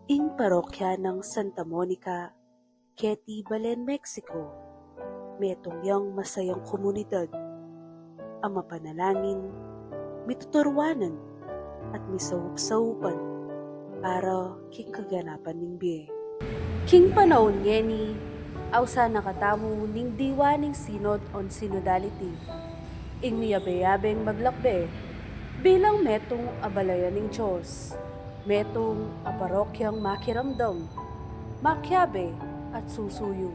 Ing parokya ng Santa Monica, Quezon, Balen, Mexico, metong yang masayang komunidad, ang mapanalangin, mituturwanan, at misawup-sawupan para king kaganapan ning biye. King panahon ngeni, awsa nakatamu ning diwa ning Synod on Synodality, ing miyabe-yabeng maglakbe, bilang metong abalayan ng Diyos, metong aparokyang makiramdam, makyabe at susuyo.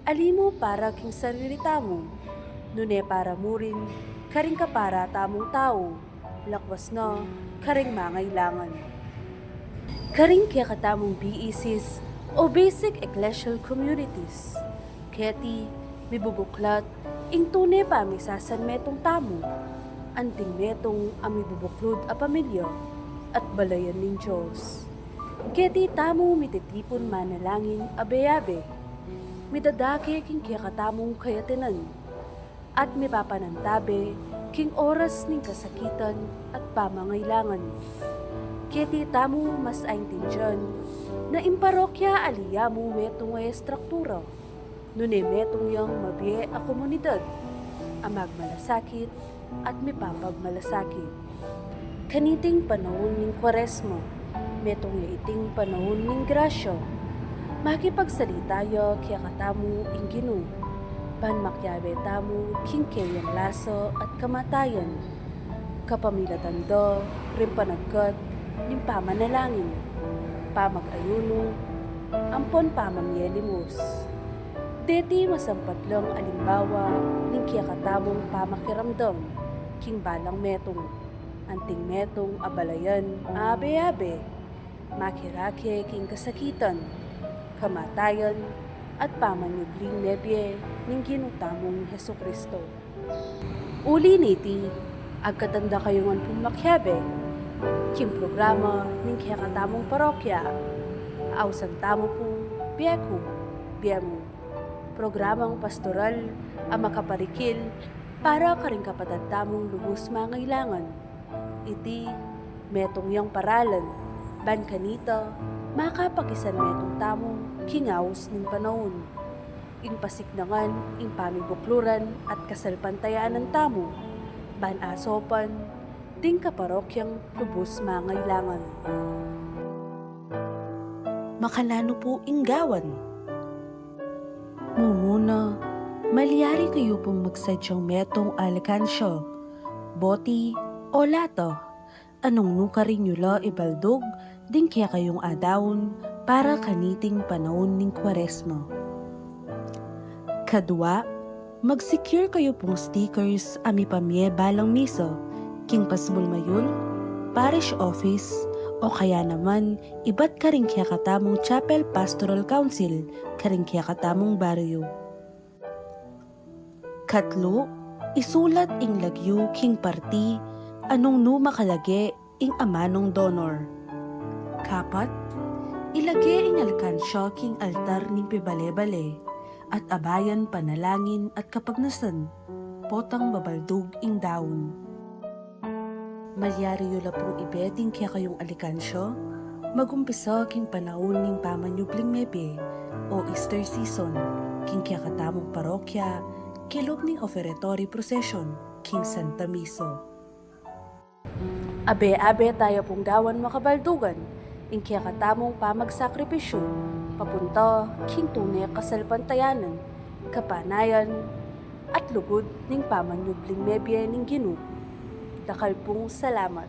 Alimo para king sarili tamo, nune para mo rin, karing ka para tamong tao, lakwas na, karing mangailangan. Karing kaya katamong BECs o Basic Ecclesial Communities, keti, mibubuklat, ing tune pa misasan metong tamo, anting metong amibubuklod a pamilya at balayan ng Diyos. Keti tamo mititipon manalangin abe-abe, midadake king kiyakatamong kayatinan, at mipapanantabe king oras ning kasakitan at pamangailangan. Keti tamo mas aintindihan na imparokya aliyamu metong ay struktura, nune metong yang mabie a komunidad, amag malasakit at mipapagmalasakit. Kaniting panahon ning Kwaresma, metong iting panahon ning grasya, makipagsalita yo kaya katamu ing Ginoo, panmakyabe tamu king kayang laso at kamatayan, kapamilatan do, rin panagkat, ning pamanalangin, pamag-ayuno, ampon pamamyelimos. Deti masampat lang alimbawa ning kiyakatamong pamakiramdam, king balang metong, anting metong abalayan, abe-abe, makirake king kasakitan, kamatayan, at pamanyugling nebye ning ginutamong Heso Kristo. Uli niti, agkatanda kayongan pumakyabe, king programa ning kiyakatamong parokya, awsan tamo po, biyaku, biyamo. Programang pastoral ang makaparikil para karing kapatadtamong lubos mangailangan. Iti, metong yang paralan, ban kanita, makapakisan metong tamong kingaws ning panahon. Ing pasiknangan, ing pamibukluran at kasalpantayanan tamo, ban asopan, ding kaparokyang lubos mangailangan. Makalano po inggawan. Mumuna, malyari kayo pong magsadyang metong alkansyo, boti o lato, anong nukaring nyo ibaldog, din kaya kayong adawon para kaniting panahon ning Kwaresma. Kadua, mag-secure kayo pong stickers ami pamye balang miso, king pasbulmayul, parish office, o kaya naman iba't karing kaya katamong Chapel Pastoral Council, karing kaya katamong baryo. Katlo, isulat ing lagyu king parti, anong nu makalage ing amanong donor. Kapat, ilage ing alkansya king altar ning pibale-bale, at abayan panalangin at kapagnasan, potang babaldog ing daon. Malyari yula pong ibeting kaya kayong alikansyo, magumpisa king panahon ning pamanyubling mebe o Easter season, king kaya katamong parokya, kilog ning offertory procession, king Santa Miso. Abe-abe tayo pong gawan makabaldugan, ing kaya katamong pamagsakripisyo, papunta king tunay kasalpantayanan, kapanayan, at lugod ning pamanyubling mebe ning Ginoo. Dakal pong salamat.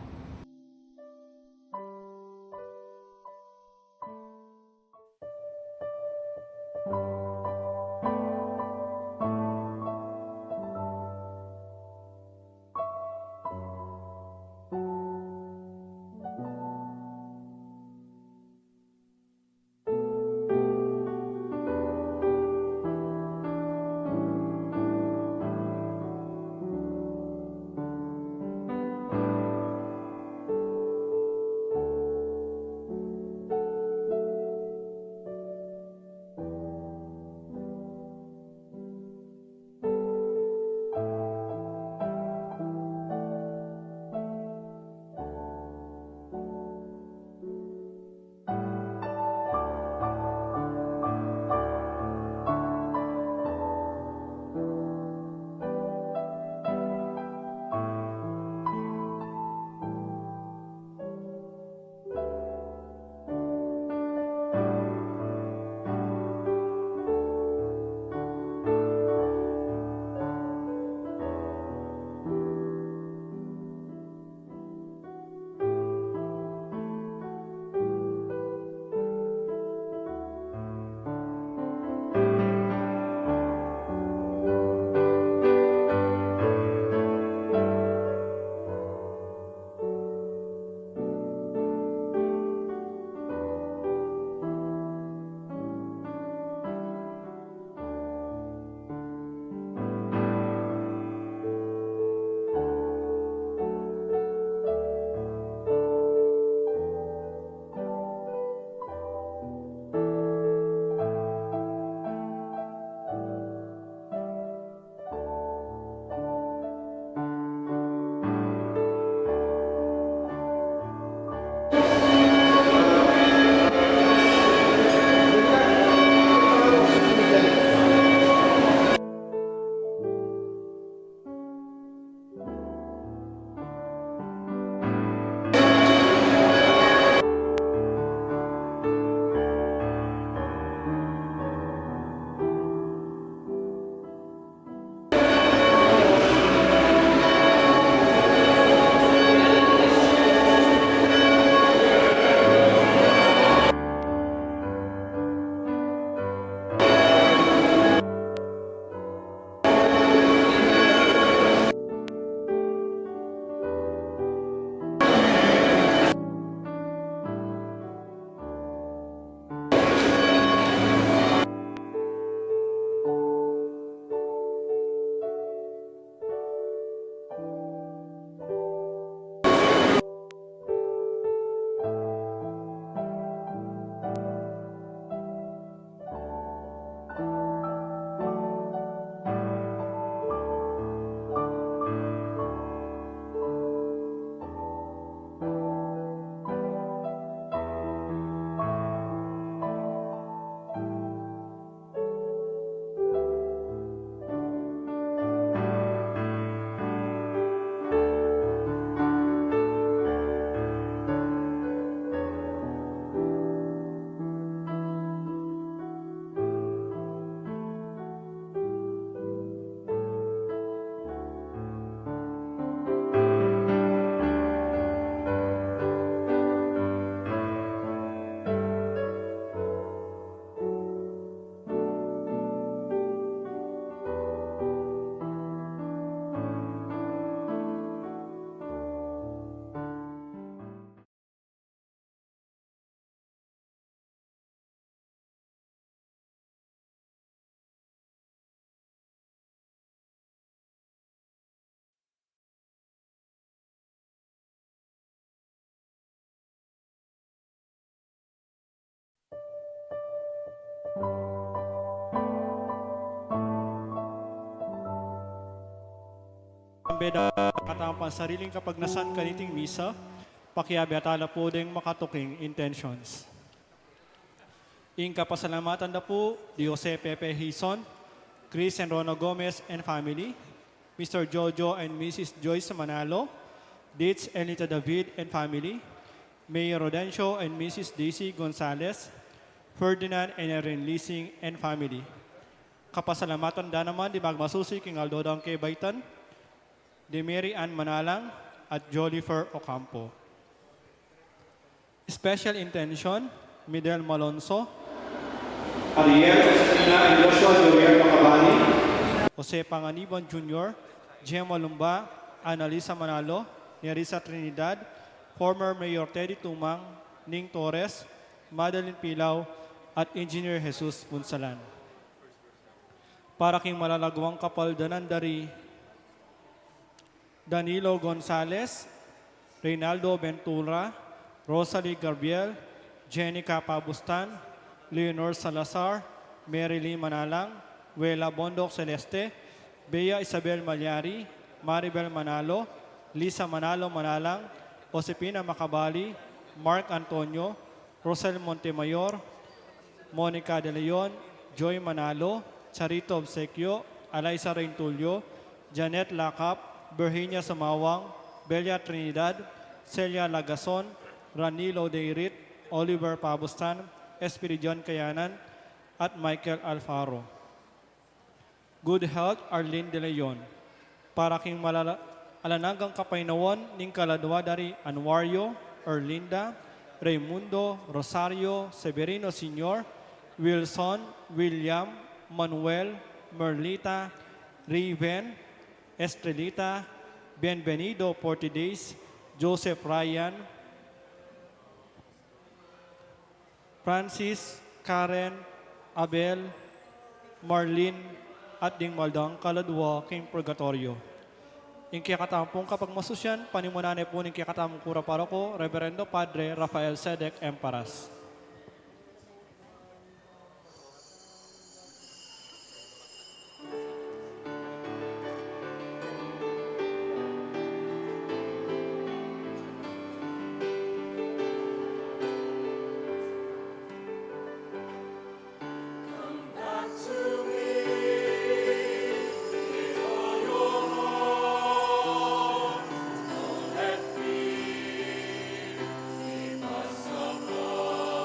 Beda katampan sariling kapagnasan kaniting misa, pakiabiatala po ding makatuking intentions. Ing kapasalamatan na po, di Jose Pepe Hison, Chris and Rono Gomez and family, Mr. Jojo and Mrs. Joyce Manalo, Ditz and Lita David and family, Mayor Rodencio and Mrs. Daisy Gonzalez, Ferdinand and Erin Leasing and family. Kapasalamatan da naman di magmasusi king Aldodang kay Baitan, di Mary Ann Manalang at Jolifer Ocampo. Special intention, Midel Malonzo, Ariel Osina and Joshua Joel Macabani, Jose Panganiban Jr., Gemma Lumba, Analisa Manalo, Nerissa Trinidad, former Mayor Teddy Tumang, Ning Torres, Madeline Pilaw, at Engineer Jesus Punsalan. Para king malalagwang kapaldanan dari Danilo Gonzales, Reynaldo Ventura, Rosalie Garbiel, Jenica Pabustan, Leonor Salazar, Mary Lee Manalang, Wela Bondok Celeste, Bea Isabel Malyari, Maribel Manalo, Lisa Manalo Manalang, Josepina Macabali, Mark Antonio, Rosel Montemayor, Monica De Leon, Joy Manalo, Charito Obsequio, Alaisa Reintulio, Janet Lacap, Virginia Samawang, Belia Trinidad, Celia Lagason, Ranilo Deirit, Oliver Pabustan, Espiridion Kayanan, at Michael Alfaro. Good health, Arlene De Leon. Para king alanagang kapainawan ning kaladwa dari Anwario, Erlinda, Raimundo, Rosario, Severino Sr., Wilson, William, Manuel, Merlita, Raven, Estrelita, Bienvenido Portidays, Joseph Ryan, Francis, Karen, Abel, Marlene, at ding maldang kaladwa king purgatorio. Ing kiyakatampong kapag masusyan, panimunanay po ning kiyakatamong kura paroko, Reverendo Padre Rafael Sedek Emparas. Let me, keep us above.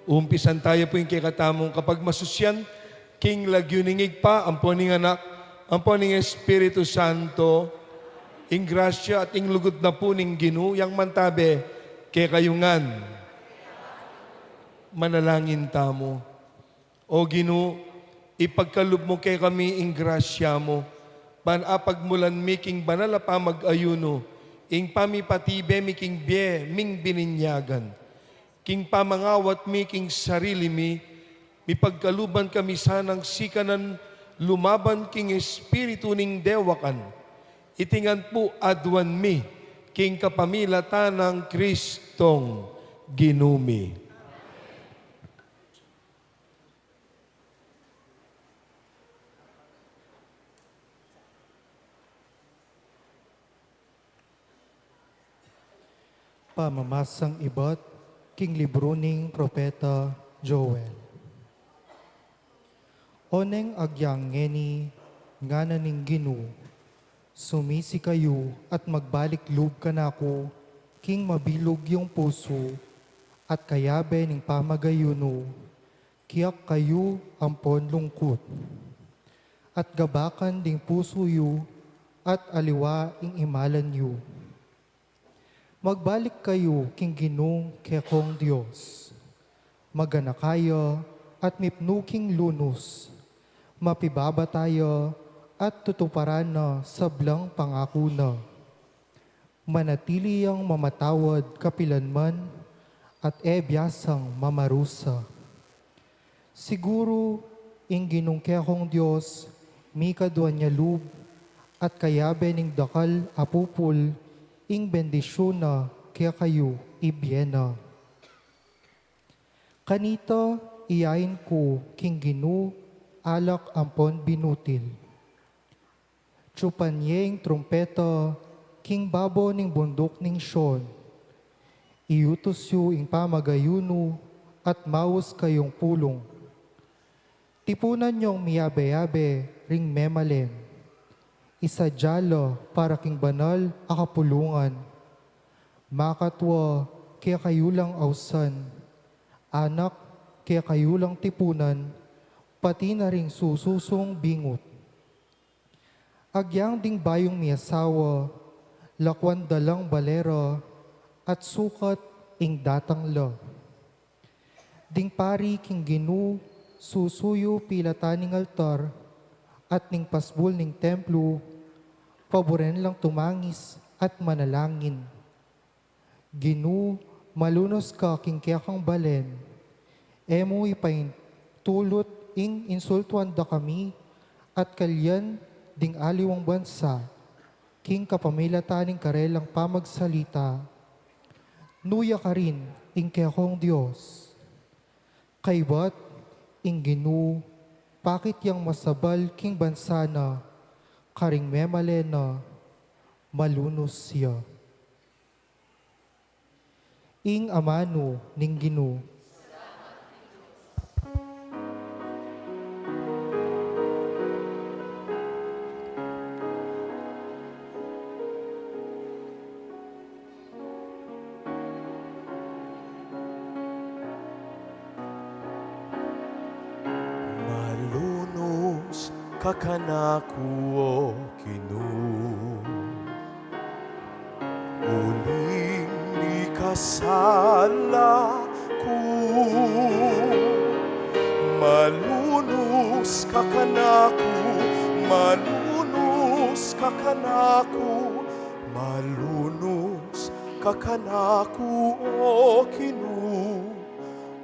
Umpisan tayo po yung kikatamong kapag masusyan, King lagyuningig pa, ang poning anak, ang poning Espiritu Santo, ing grasya at ing lugod na po ning Ginoo, yang mantabe, kay kayungan. Manalangin tamo. O Ginoo, ipagkalub mo kay kami ing grasya mo, panapag mulan miking banala pa mag-ayuno, ing pamipatibe miking bie, ming bininyagan. King pamangawat miking sarili mi, mipagkaluban kami sanang sikanan, lumaban king espiritu ning dewakan. Itingan po adwan mi, king kapamilata ng Kristong ginumi. Pamamasang ibat, king libro ning Propeta Joel. Oneng agyang ngeni, ngana ning Ginoo, sumisi kayo at magbalik loob ka na ako, king mabilog yung puso, at kayabe ning pamagayuno, kiyak kayo ampon lungkot. At gabakan ding puso yu, at aliwa ing imalan yu. Magbalik kayo king Ginong kekong Diyos. Magana kayo at mipnuking lunos. Mapibaba tayo at tutuparan na sablang pangako na. Manatili ang mamatawad kapilanman at ebyasang mamarusa. Siguro ing Ginong kekong Diyos, mi kadwan niya lub at kayabe ning dakal apupul ing bendisyon na kaya kayo ibiena. Kanita iyain ko king Ginoo alak ampon binutil. Tsupanyeng trumpeta king babo ning bundok ning Sion. Iutos yu ing pamagayuno at maus kayong pulong. Tipunan niyong miyabe-yabe ring memalen. Isadyalo para king banal akapulungan. Makatwa kaya kayo lang ausan. Anak kaya kayo lang tipunan. Pati na ring sususong bingot. Agyang ding bayong miyasawa. Lakwan dalang balera. At sukat ing datang la. Ding pari king Ginoo susuyo pilataning altar. At ning pasbul ning templo, paboren lang tumangis at manalangin. Ginoo, malunos ka king kiyakang balen, emo ipain tulot ing insultuan da kami, at kalyan ding aliwang bansa, king kapamilataning karelang pamagsalita, nuya ka rin ing kiyakong Diyos. Kaybat ing Ginoo, pakit yang masabal king bansa na, karing memale na, malunos siya. Ing amano ning Ginoo. Malunos kakanaku o Ginoo, uling ni kasala ko. Malunos kakanaku, malunos kakanaku, malunos kakanaku o Ginoo,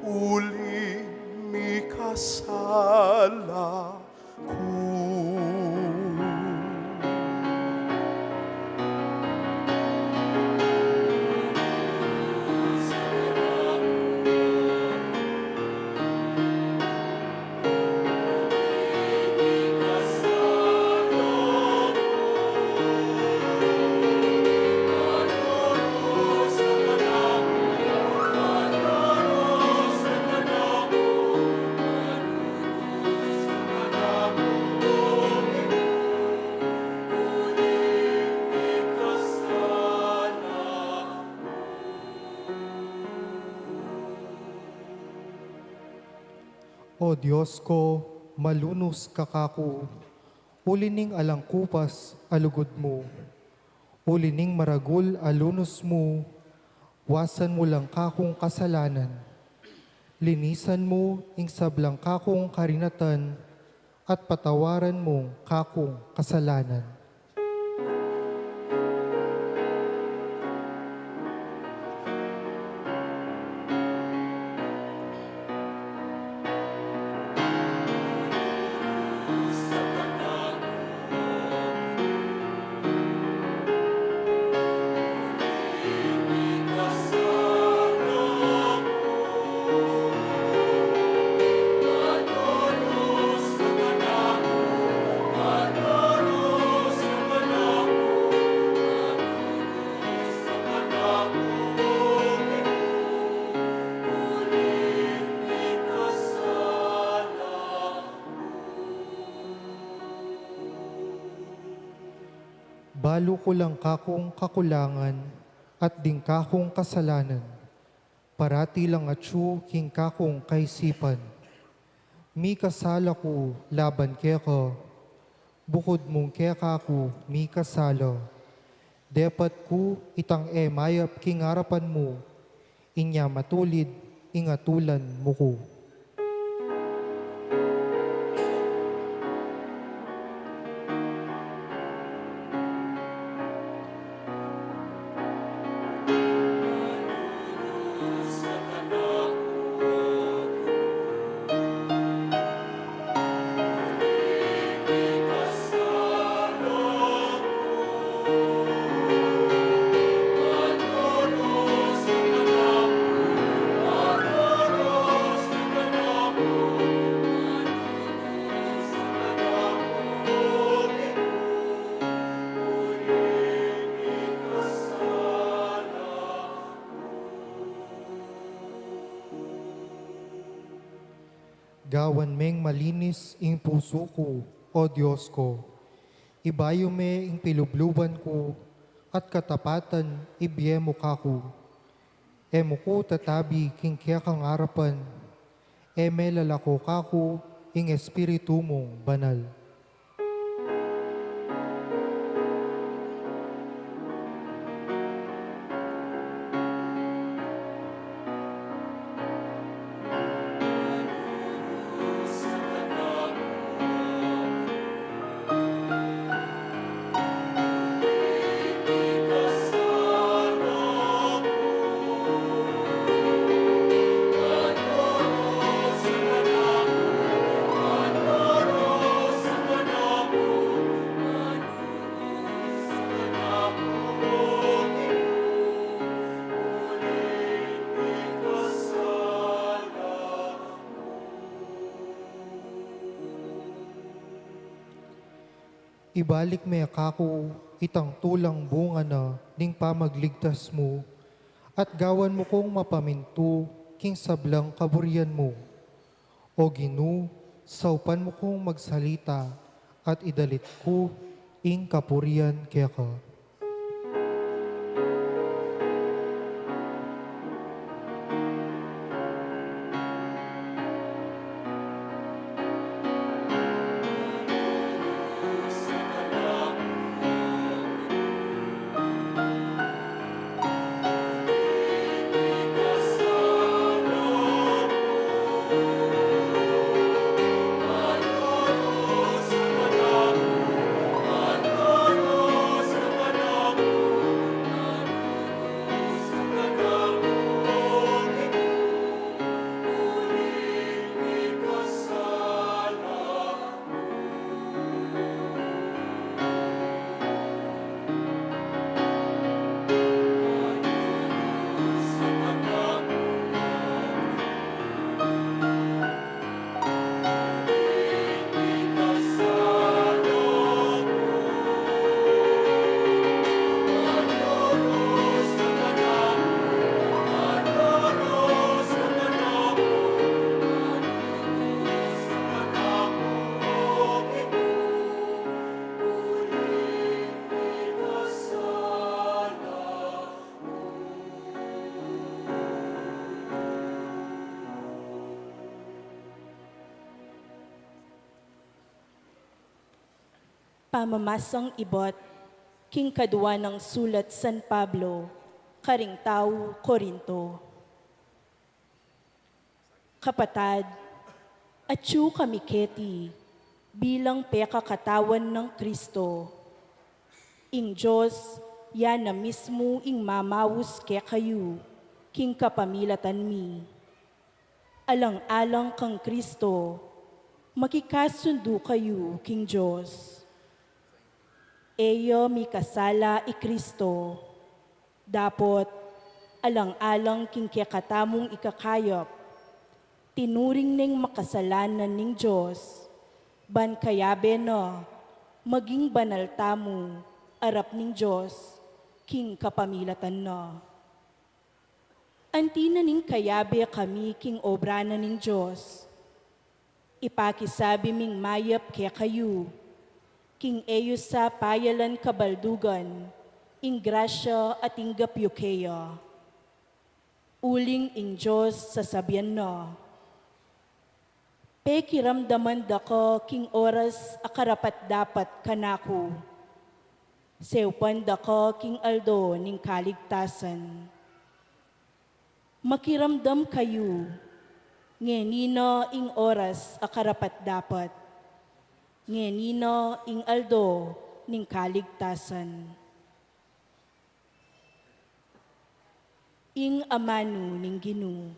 uling ni kasala ko. O Diyos ko, malunos kakako, ulining alangkupas alugod mo, ulining maragul alunos mo, wasan mo lang kakong kasalanan. Linisan mo ing sablang kakong karinatan, at patawaran mo kakong kasalanan. Balo ko lang kakong kakulangan at ding kakong kasalanan. Parati lang atsu king kakong kaisipan. Mi kasala ko laban keka, bukod mong keka ko mi kasala. Dapat ko itang mayap king harapan mo, inya matulid ingatulan mo ko. Gawan meng malinis ing puso ko, O Diyos ko. Ibayo me ing pilubluban ko, at katapatan ibiyemo kako. Emo ko tatabi king kaya kang harapan, eme lalako kako ing espiritu mong banal. Ibalik me kako itang tulang bunga na ning pamagligtas mo, at gawan mo kong mapaminto king sablang kaburian mo. O Ginu, saupan mo kong magsalita at idalit ko ing kapurian keka. Pamamasang ibot, king kadwa ng sulat San Pablo, karing tao Korinto. Kapatad, atyu kami keti, bilang peka katawan ng Kristo. Ing Diyos, yan na mismo ing mamawus ke kayo, king kapamilatan mi. Alang-alang kang Kristo, makikasundo kayo, king Diyos. Eyo mi kasala i Kristo, dapot alang-alang king kakatamong ikakayop, tinuring ning makasalanan ning Diyos, ban kayabe na maging banal tamo, arap ning Diyos, king kapamilatan na. Antina ning kayabe kami king obra na ning Diyos, ipakisabi ming mayap kaya kayo, king eyo sa payalan kabaldugan, ing grasya at ing gapyukeya. Uling ing Diyos sasabihan na, pekiramdaman dako king oras akarapat dapat kanako, seupan dako king aldo ning kaligtasan. Makiramdam kayo, ngenino ing oras akarapat dapat, ngenino ing aldo ning kaligtasan. Ing amanu ning Ginoo.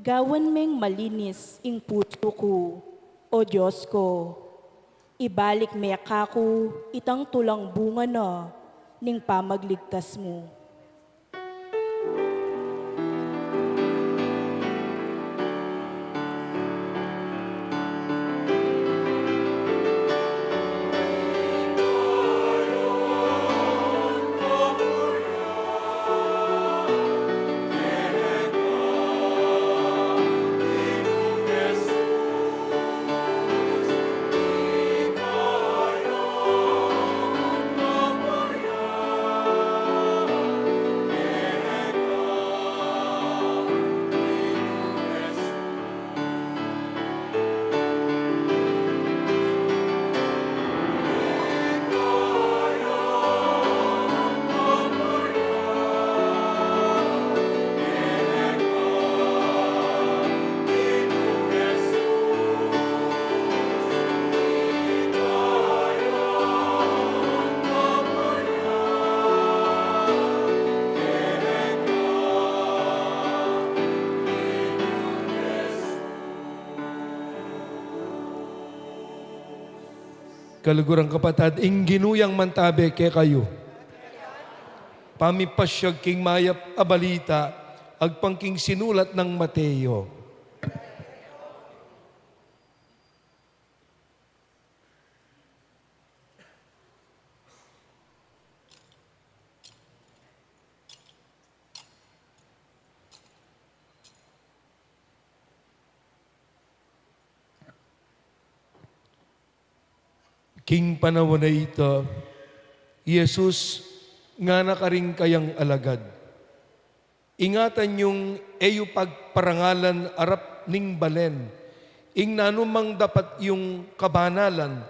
Gawan meng malinis ing puso ko, o Diyos ko. Ibalik me ako itang tulang bunga na ning pamagligtas mo. Kalugurang kapatad, ing ginuyang mantabe ke kayo. Pamipasyag king mayap abalita, agpangking sinulat ng Mateo. King panahon na ito, Jesus nga nakaring kayang alagad. Ingatan yung eyo pagparangalan arap ning balen, ing nanumang dapat yung kabanalan,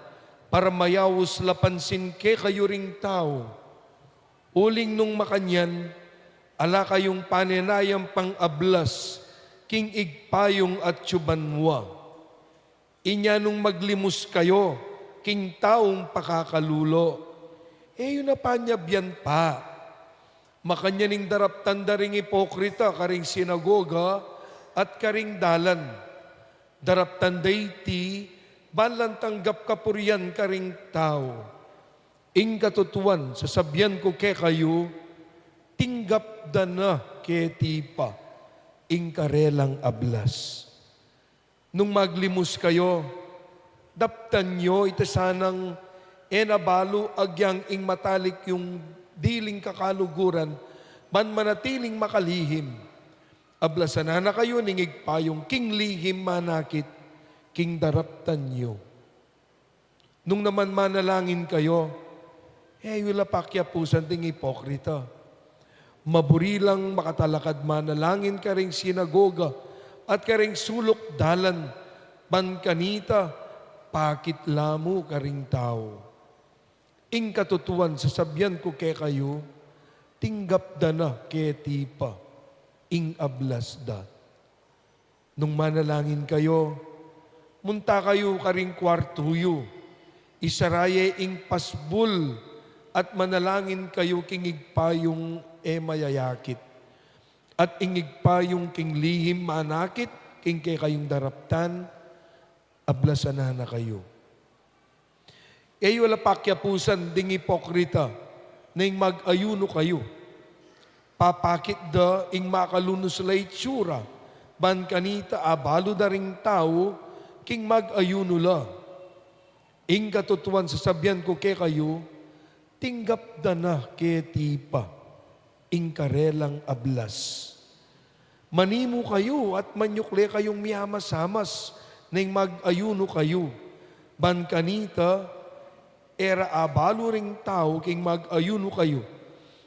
para mayawos lapansin ke kayo ring tao. Uling nung makanyan, ala kayong panenayang pang-ablas, king igpayong at tsubanwa. Inya nung maglimus kayo, king taong pakakalulo. Yun na panyabyan pa. Makanyaning daraptan daring ipokrita, karing sinagoga, at karing dalan. Daraptan dayti, banlan tanggap kapurian karing tao. Ing katutuan, sasabyan ko ke kayo, tinggap da na ke tipa, ing karelang ablas. Nung maglimus kayo, daptan nyo ito sanang enabalo agyang ing matalik yung diling kakaluguran, man manatiling makalihim. Ablasan na kayo, ningig pa yung king lihim manakit, king daraptan nyo. Nung naman manalangin kayo, wala pakya pusan ting ipokrita. Maburi lang makatalakad manalangin ka ring sinagoga at ka ring sulok dalan, ban kanita, pakit lamo ka ring tao. Ing katutuan, sasabyan ko ke kayo, tinggap da na ke tipa, ing ablas da. Nung manalangin kayo, munta kayo ka ring kwartuyo, isaraye ing pasbul, at manalangin kayo kingig pa yung mayayakit. At ingig pa yung king lihim manakit, king kay kayong daraptan, ablasan na kayo. Wala pakyapusan ding ipokrita, na ing mag-ayuno kayo. Papakit da ing makalunos la itsura, ban kanita abalo da ring tao, king mag-ayuno la. Ing katutuan sasabyan ko ke kayo, tinggap da na ke tipa, ing karelang ablas. Manimo kayo at manyukle kayong miyamas-hamas, ning mag-ayuno kayo. Ban kanita, era abalo ring tao, king mag-ayuno kayo.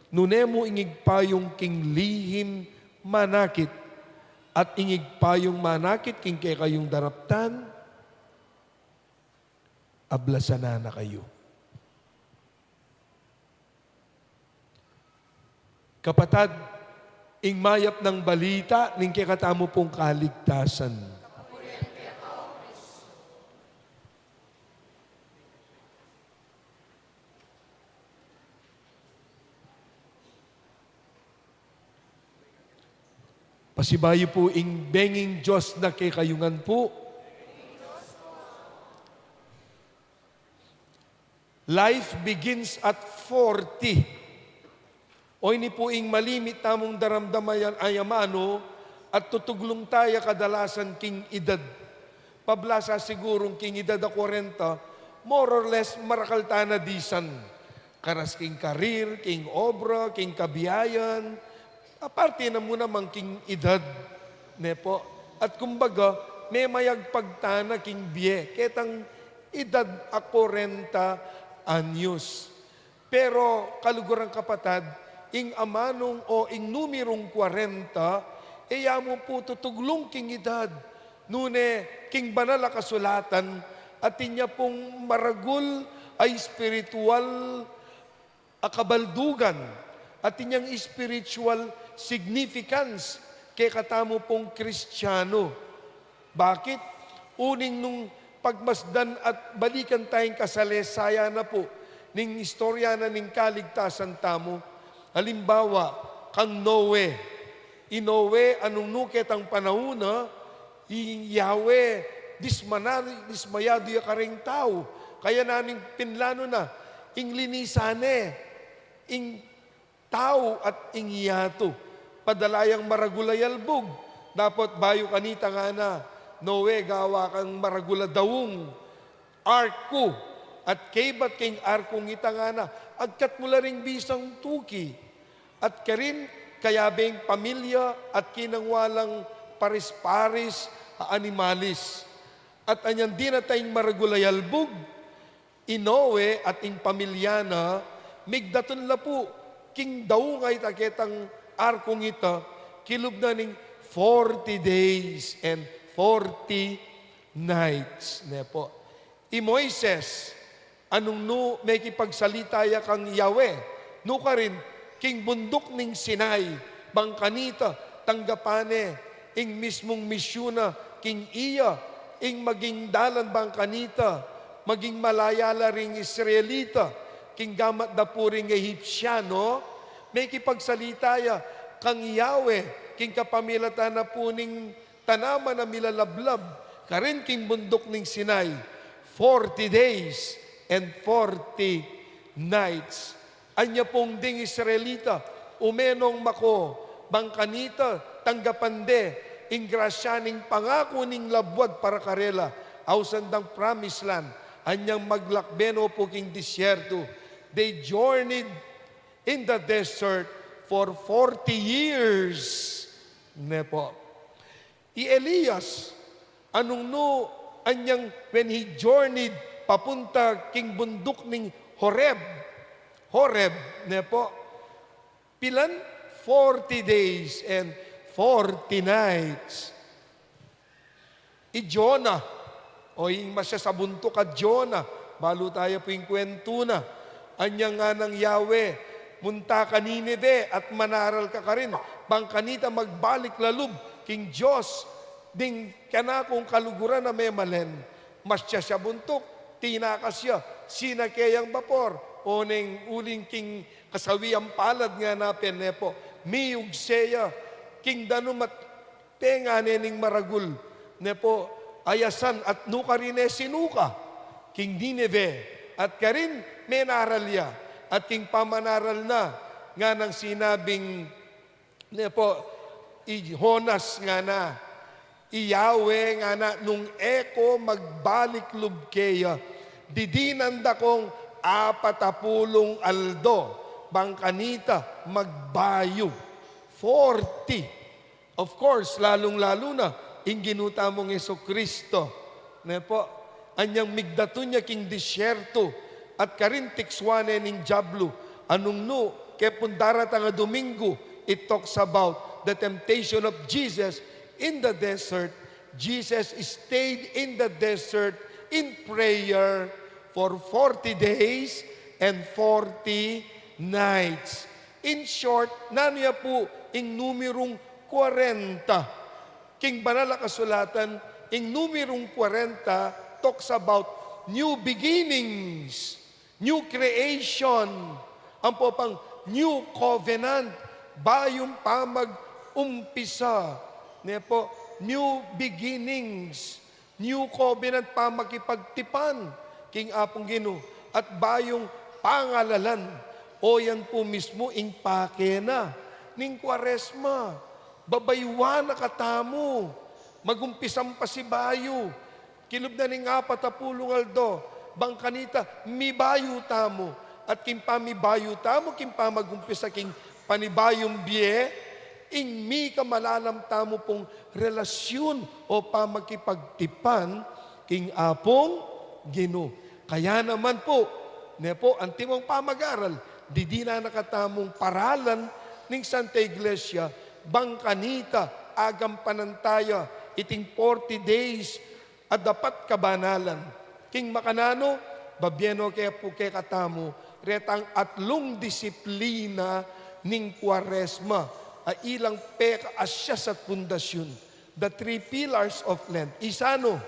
Nunemo ingig pa yung king lihim manakit, at ingig pa yung manakit, king kay kayong daraptan, ablasan na kayo. Kapatad, ing mayap ng balita, ning kikatamo pong kaligtasan. Pasibayo po ing benging Diyos na kay kayungan po. Life begins at 40. O ini po ing malimit tamong daramdamayan ayamano at tutuglong tayo kadalasan king edad. Pablasa sigurong king edad a 40, more or less marakaltana disan. Karas king karir, king obra, king kabiyayan, aparte na muna mang king edad. Nepo. At kumbaga, may mayag pagtana king biye, ketang edad a 40 anyos. Pero kalugurang kapatad, ing amanong o ing numerong 40, mo po tutuglong king edad. Nune, king banal a kasulatan, at inya pong maragul ay spiritual akabaldugan, at inyang spiritual significance kay katamo pong Kristiyano. Bakit? Uning nung pagmasdan at balikan tayong kasalesaya na po, ning istorya na ning kaligtasan tamo. Halimbawa, kang Noe. Inowe, anong nuket ang panahuna, Yahweh, dismayado ya karing tao. Kaya naning pinlano na, ing linisane, ing tao at ing yato. Padalayang maragulayalbog. Dapat bayo kanita nga na, Noe, gawa kang maragula dawong arko. At kaybat king arkong ita nga na, agkat mula ring bisang tuki. At karin, kayabing pamilya at kinangwalang paris-paris animalis. At anyan din na tayong maragulayalbog, Inowe at ing pamilyana, migdaton la po, king daw ngay taketang arkong ita, kilub na ning 40 days and 40 nights. Ne po. I Moises, anong no may kipagsalitaya kang Yahweh, no ka rin, king bundok ning Sinai, bangkanita, tanggapane, ing mismong misyuna, king iya, ing maging dalan bangkanita, maging malayala ring Israelita, king gamat da puring Egyptiano, may kipagsalitaya kang Yahweh, king kapamilatan na puning tanama na milalablab, karin king bundok ning Sinai, 40 days and 40 nights. Anya pong ding Israelita, umenong mako, bangkanita, tanggapande, ingrasyaning pangako ning labwad para karela, ausandang promised land, anyang maglakbeno po king disyerto. They journeyed in the desert for 40 years. Ne po. I Elias, anong no, anyang when he journeyed papunta king bundok ning Horeb, ne po, pilan? 40 days and 40 nights. I Jonah, o yung masya sa bunto ka Jonah, balo tayo po yung kwento na, anyang nga ng Yahweh, munta ka Nineve at manaral ka rin, bangkanita magbalik lalub, king Diyos, ding kanakong kaluguran na may malen, masya siya buntok, tinakas siya, sinakeyang bapor, o ning uling king kasawi ang palad nga na penepo, miyug seya, king danumat tengane ning maragul, nepo ayasan at nuka rin sinuka, king Nineve, at karin menaralya, at king pamanaral na, nga nang sinabing, nepo, Jonas nga na, Iyawe nga na, nung eko magbalik lubkeya, didinanda kong 40 aldo, bangkanita, magbayo. 40. Of course, lalong-lalo na, ing ginuta mong Jesucristo. Ne po, anyang migdato niya king disyerto, at karin tikswane ning Jablo. Anong no, kaya pundarat nga Domingo, it talks about the temptation of Jesus in the desert. Jesus stayed in the desert in prayer for 40 days and 40 nights. In short, naniya po ing numerong 40. King banal na kasulatan, ing numerong 40 talks about new beginnings, new creation, ang po pang new covenant, bayong pamag-umpisa, ne po, new beginnings, new covenant pamagkipagtipan, king apong Ginoo, at bayong pangalalan, o yan po mismo ing pake na, ning Kwaresma, babaywa na katamo, magumpisang pa si bayo, kilub na ning 40 aldo, bangkanita, mi bayo tamo, at king pamibayo tamo, king pamagumpisa king panibayong biye, ing mi kamalalam tamo pong relasyon o pamagkipagtipan, king apong Ginoo. Kaya naman po, ne po, ang timong pamag-aral, di na nakatamong paralan ng Santa Iglesia, bangkanita, agam panantaya, iting 40 days, at dapat kabanalan. King makanano, babyeno kaya po kaya katamo, retang atlong disiplina ning Kwaresma, ilang peka asya sa pundasyon. The 3 pillars of Lent. Isano?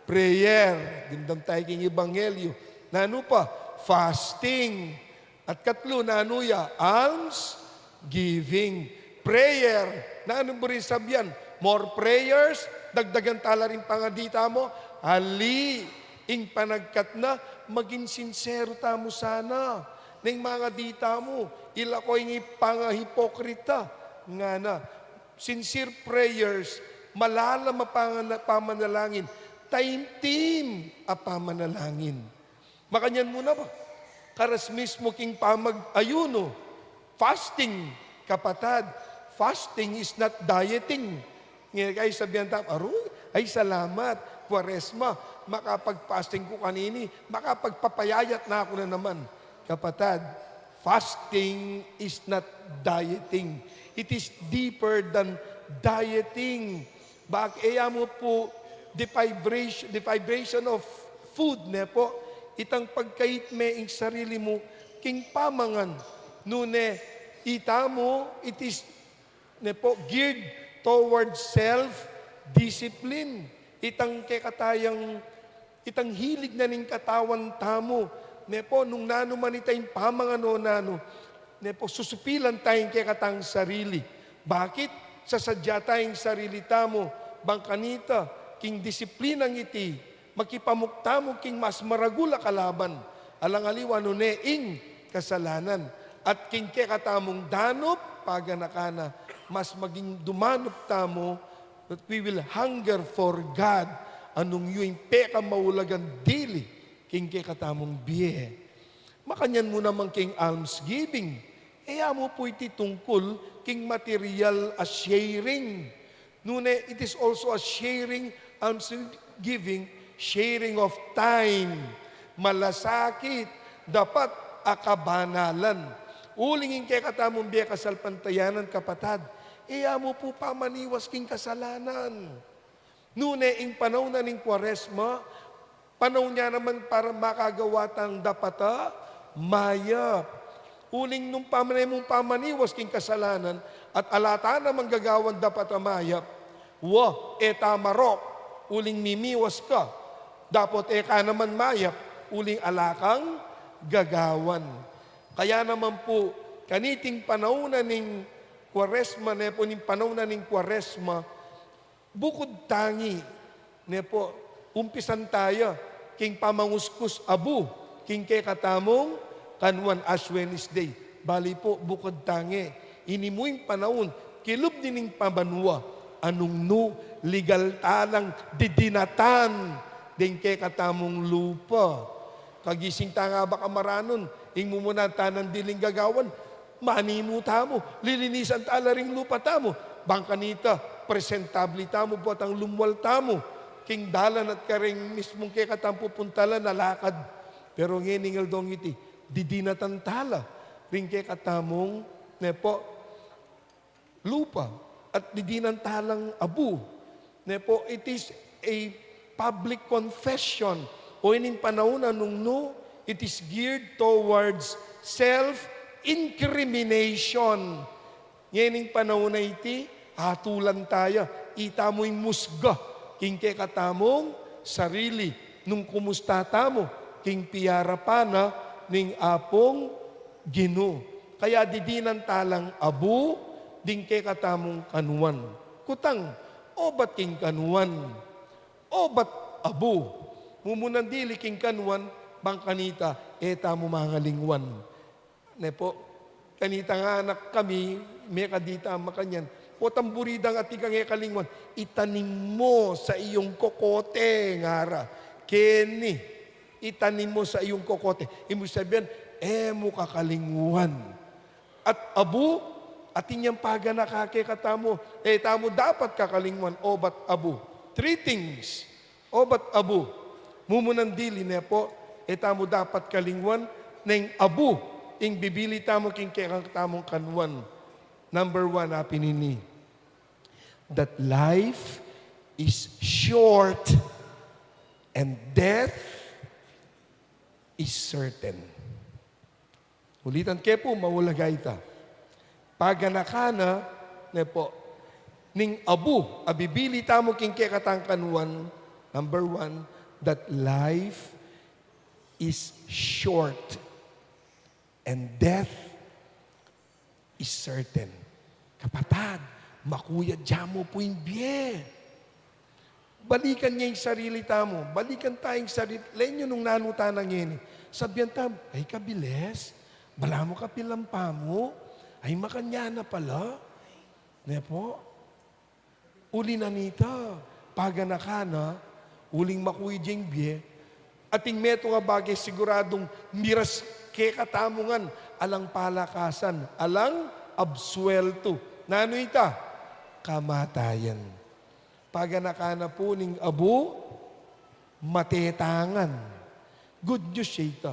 Prayer. Dindam tayo king Ebanghelyo. Nano pa? Fasting. At katlo, nanuya? Alms giving. Prayer. Naano mo rin sabihan? More prayers, dagdagan tala rin pangadita mo. Ali, ing panagkat na, maging sincero tamo sana. Ning mga dita mo, ila ko ing pangahipokrita. Nga na, sincere prayers, malalam pamanalangin, taimtim a pamanalangin. Makanyan mo na ba? Karas mismo king pamag-ayuno, fasting, kapatad, fasting is not dieting. Ngayon kayo sabihan tayo, ay salamat, Kwaresma, makapag-fasting ko kanini, makapagpapayayat na ako na naman. Kapatad, fasting is not dieting. It is deeper than dieting. Bakaya mo po, the vibration of food, ne po, itang pagkait me ing sarili mo, king pamangan, nune, ita mo, it is, ne po, geared towards self-discipline. Itang kekatayang, itang hilig na ning katawan tamo, ne po, nung nano man itayong pamangano nano, ne po, susupilan tayong kekatang sarili. Bakit? Sasadya tayong sarili tamo, bangkanita, king disiplinang iti, makipamukta mo king mas maragula kalaban, alangaliwa nuneing kasalanan, at king kekatamong danop, paganakana, mas maging dumanop tamo, that we will hunger for God, anong yung peka maulagan dili, king kekatamong biye. Makanyan mo naman king almsgiving, kaya mo po iti tungkol king material as sharing. Nune, it is also a sharing, giving, sharing of time. Malasakit, dapat akabanalan. Ulingin kay katamong biya kasalpantayanan kapatad, iya mo po pamaniwas king kasalanan. Nune, ing panahon na ning Kwaresma, panahon niya naman para makagawa tang dapata, maya. Uling nung mong pamaniwas king kasalanan at alata na manggagawan dapat amayap, tamarok, uling mimiwas ka, dapat ka naman mayap, uling alakang gagawan. Kaya naman po, kaniting panahon na ning Kwaresma, ne po, ning panahon na ning Kwaresma, bukod tangi, ne po, umpisan tayo, king pamanguskus abu, king kekatamong, kanwan Ash Wednesday. Bali po, bukod tangi. Inimuing panahon, kilub dining pabanwa, anong no, legal talang didinatan, din kay katamong lupa. Kagising ta nga baka maranon, ing mumuna tanan diling gagawan, manimuta mo, lilinisan tala ring lupa tamo, bangkanita, presentable tamo, buat ang lumwal tamo, king dalan at karing mismong kay katampo puntala na lakad. Pero ngeningal dong iti, didinatantala rin kay katamong nepo lupa at didinantalang abu. Nepo, it is a public confession o ining panahon nung no, it is geared towards self-incrimination. Ngayon panahon na iti, hatulan tayo, ita mo'y musga, king kay katamong sarili, nung kumusta tamo, king piyara pa na, ning apong Gino. Kaya didinan talang abu, ding kay katamong kanuan. Kutang, obat king kanuan, obat abu. Mumunan dili king kanuan, bangkanita, eta mo mga lingwan. Ne po, kanita nga anak kami, may kadita makanyan, o tamburidang at ikang kalingwan, itanim mo sa iyong kokote, ngara. Kenny, itanim mo sa iyong kokote. Ibig sabihin, mo kakalingwan. At abu, atin yung paga nakakikatamo, tamo dapat kakalingwan, obat abu. 3 things, obat abu. Mumunan dili na po, tamo dapat kalingwan, neng abu, ing bibili tamo king tamong kanwan. Number 1, pinini, that life is short and death is certain. Ulitan ke po, maulagay ta. Paganakana, ne po, ning abu, abibili tamo king kekatangkanuan, number 1, that life is short and death is certain. Kapatad, makuya dyan mo po yung biye. Balikan niya yung sarili tamo. Balikan tayong sarili. Lenyo nung nanuta ng yun. Sabihan tam, ay kabilis. Bala mo kapilampa mo. Ay makanya na pala. Ne po? Uli na nita. Paganakana. Uling makuya dyan biye. Ating meto nga bagay siguradong miras ke katamungan. Alang palakasan. Alang absuelto. Nano ita? Kamatayan. Paganakana po ning abu, matetangan. Good news siya ito.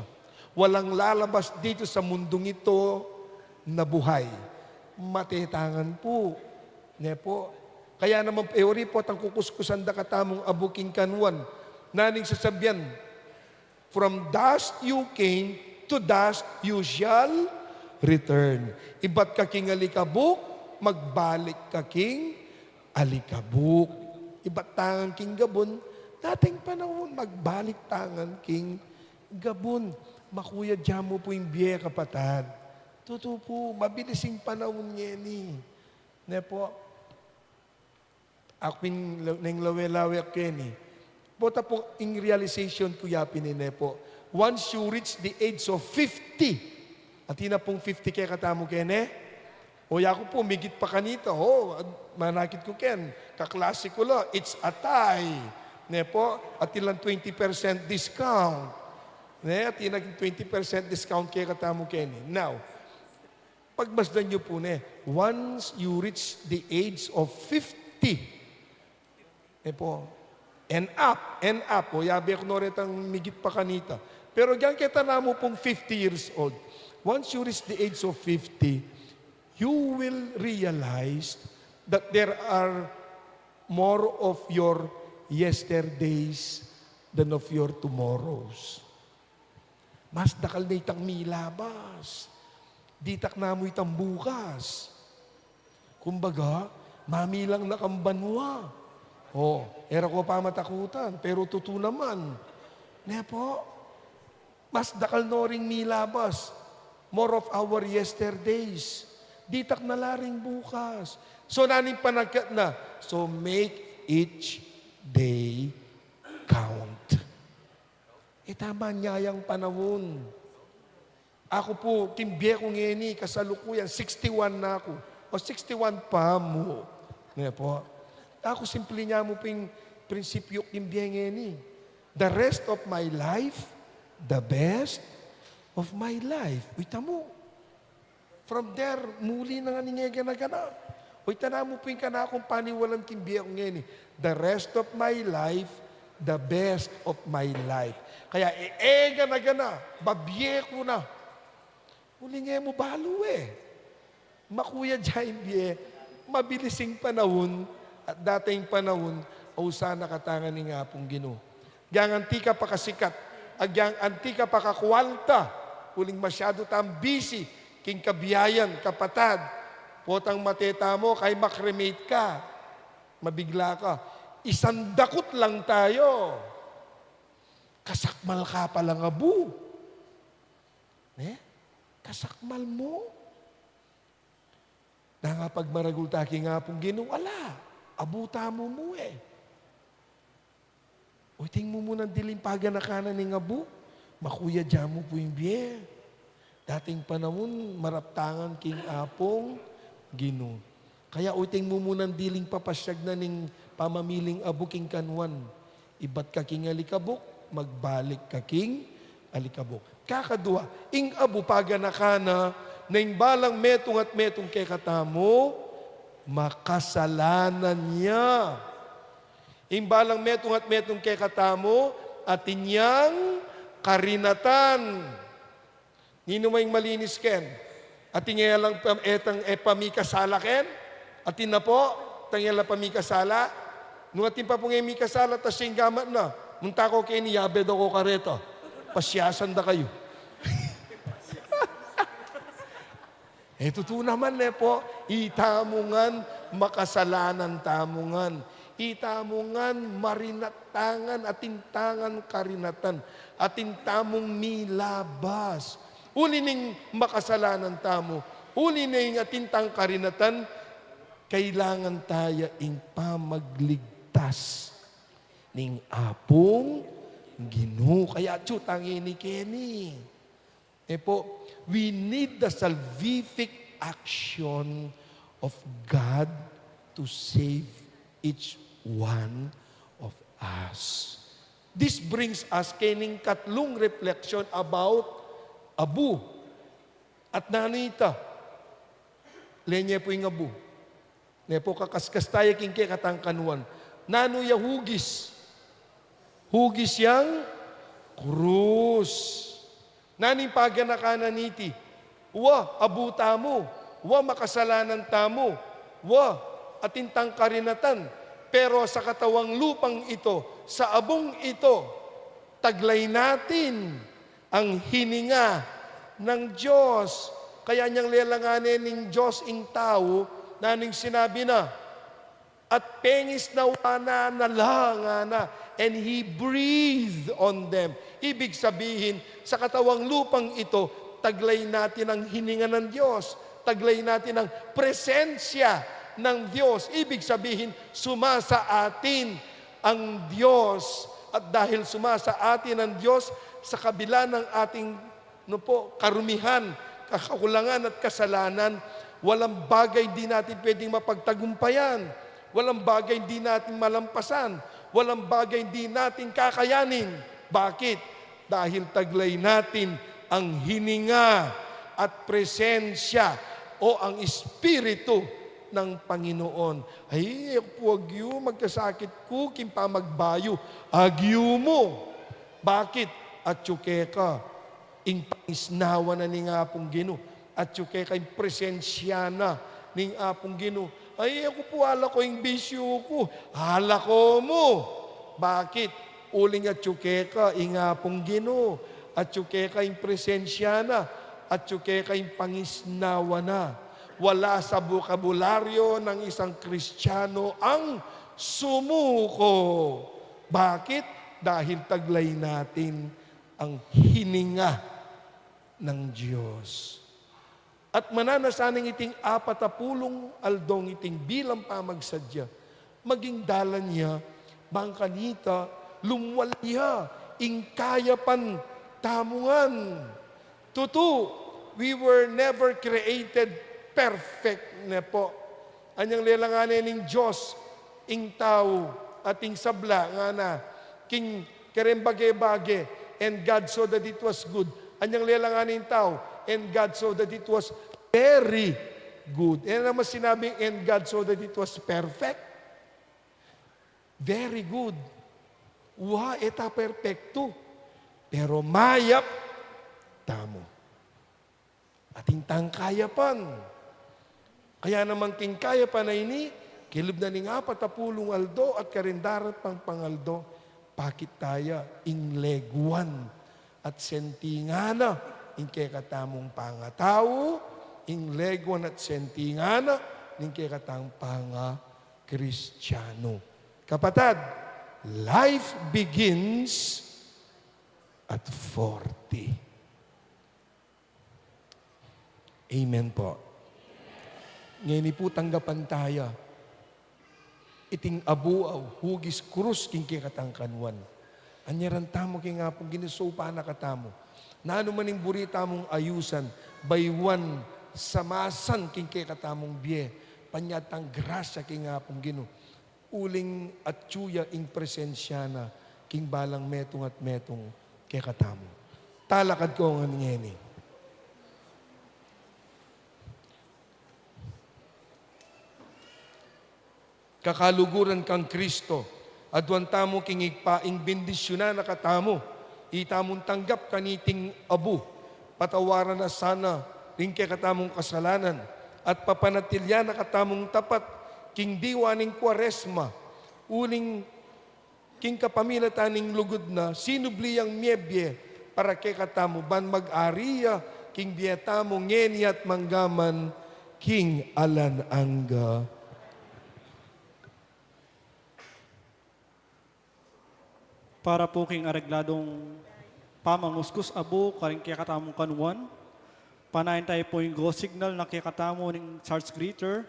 Walang lalabas dito sa mundong ito na buhay. Matetangan po. Ne po. Kaya naman, eori po, ang kukuskusan da katamong abuking kanwan. Naning sasabyan, from dust you came, to dust you shall return. Iba't ka king alikabok, magbalik ka king alikabok. Iba't tangan king gabon, dating panahon, magbalik tangan king gabon. Makuya dyan mo po yung biye kapatad. Totoo po, mabilising panahon niya ni. Ne po, aking nang lawe-lawe keni. Pota po, in realization ko yapin ni po. Once you reach the age of 50, at ina pong 50 kaya katamo kene, o yako po, migit pa kanita, manakit ko ken, kaklase ko lo, it's a tie. Ne po, at ilang 20% discount. Ne, at ilang 20% discount kaya katamo kene. Now, pagmasdan nyo po once you reach the age of 50, po, and up, o yabi ako noretang migit pa kanita. Pero diyan kita na mo pong 50 years old. Once you reach the age of 50, you will realize that there are more of your yesterdays than of your tomorrows. Mas dakal na itang milabas. Ditak na mo itang bukas. Kumbaga, mamilang nakambanwa. Era ko pa matakutan, pero totoo naman. Po, mas dakal no ring milabas. More of our yesterdays. Ditak na laring bukas. So, naning panagkat na. So, make each day count. Tama niyayang panahon. Ako po, timbye ko ngeni, kasalukuyan, 61 na ako. O 61 pa mo. Po. Ako simple niya mo ping prinsipyo timbye ngeni. The rest of my life, the best of my life. Uita mo. From there, muli na nga ningega na gana. Uita na mo ping kana akong paniwalang timbye ko ngeni. The rest of my life, the best of my life. Kaya eega na gana, babye ko na. Uli nga mo balo Makuya dyan biye, mabilising panahon at dating panahon, usa nakatangan ni nga pong Ginoo. Yang antika pa kasikat, agyang antika pa kakwalta, uling masyado tam busy, king kabiyayan, kapatad, potang mateta mo, kay makremate ka, mabigla ka, isandakot lang tayo. Kasakmal ka palang abu. Kasakmal mo. Nangapag maragulta ki nga pong Ginoo, ala, abuta mo mo O ting mo munang dilimpagan na kanan ng abu, makuya dyan mo po yung biye. Dating panahon, maraptangan king apong Ginoo. Kaya uting mo munang diling papasyag na ning pamamiling abu king kanwan. Ibat ka king alikabok, magbalik ka king alikabok. Kakadua, ing abu paga na kana, na ing balang metong at metong kay katamo, makasalanan niya. Ing balang metong at metong kay katamo, at inyang karinatan. Nino may malinis ken? At inya lang etang pamikasala ken? At ina po, tangya pamikasala. Nung atin pa pong mikasala, tas singgamat na. Munta ko kayo ni Yabed ako kareto. Pasyasan da kayo. Totoo naman po, itamungan, makasalanan tamungan. Itamungan, marinatangan, atintangan karinatan. Atintamong milabas. Uli ning makasalanan tamo. Uli ning atintang karinatan, kailangan tayo ing pamagligtas ning apong Ginoo. Kaya tsutangin ni Kenny. Po, we need the salvific action of God to save each one of us. This brings us kening katlong reflection about abu. At nanita, lenye po yung abu. Nepo kakaskas tayo king kay katangkanuan. Nano ya hugis. Hugis yang krus. Naning paganakanan niti. Wa, abu tamo. Wa, makasalanan tamo. Wa, at intang karinatan. Pero sa katawang lupang ito, sa abong ito, taglay natin ang hininga ng Diyos. Kaya niyang lelanganin ng Diyos ing tao na ning sinabi na, at pengis na wana nalangana, and He breathed on them. Ibig sabihin, sa katawang lupang ito, taglay natin ang hininga ng Diyos. Taglay natin ang presensya ng Diyos. Ibig sabihin, sumasa atin ang Diyos. At dahil sumasa atin ang Diyos, sa kabila ng ating karumihan, kakulangan at kasalanan, walang bagay di natin pwedeng mapagtagumpayan. Walang bagay di natin malampasan. Walang bagay di natin kakayanin. Bakit? Dahil taglay natin ang hininga at presensya o ang Espiritu ng Panginoon. Ay, huwag yu, magkasakit ko, kimpa magbayo. Agyu mo. Bakit? At ka, ing pangisnawa na ni nga pong Ginoo. At ka, ing presensya na ni apong Ginoo. Ay, ako po, hala ko yung bisyo ko. Hala ko mo. Bakit? Uling at ka, ing apong Ginoo. At ka, ing presensya na. At ka, ing pangisnawa na. Wala sa bokabularyo ng isang Kristiyano ang sumuko. Bakit? Dahil taglay natin ang hininga ng Diyos. At mananasaning iting 40 aldong iting bilang pamagsadya, maging dalan niya, bangkanita, lumwalya, ingkayapan, tamungan. Tutu, we were never created perfect na po. Anyang lelanganin ng Diyos, ing tao, ating sabla, nga na, king kerembage-bage, and God saw that it was good. Anyang lelanganin tao, and God saw that it was very good. And naman sinabing, and God saw that it was perfect. Very good. Wa, eta perfecto. Pero mayap, tamo. Ating tangkayapan. Kaya naman king kayapan na ini, kilib na ning 40 aldo at karindarat pang pangaldo, pakit taya ing leguan at sentingana, ing kekatamong pangatao, ing leguan at sentingana, ing kekatang panga Kristiyano. Kapatad, life begins at 40. Amen po. Ngayon po tanggapan tayo. Iting abuaw, hugis krus king kikatangkanwan. Anyaran tamo king nga pong ginisopa na katamo. Na anumaning burita mong ayusan, baywan samasan king kikatamong biye. Panyatang grasya king nga pong gino. Uling at tsuya ing presensya na king balang metong at metong kikatamo. Talakad ko ang ngeni. Kakaluguran kang Kristo, adwan tamo king igpaing bendisyonan na katamo, itamong tanggap kaniting abu, patawaran na sana ring katamong kasalanan, at papanatilya na katamong tapat, king diwaning Kwaresma, uling king kapamilataning lugod na, sinubliyang miebye, para kay katamo ban mag-ariya, king biyatamo ngeni at manggaman, king alan angga. Para po king arregladong pamanguskus abo, karing kikatamong kanuan. Panayin tayo po yung go signal na kikatamo ng Charles Greeter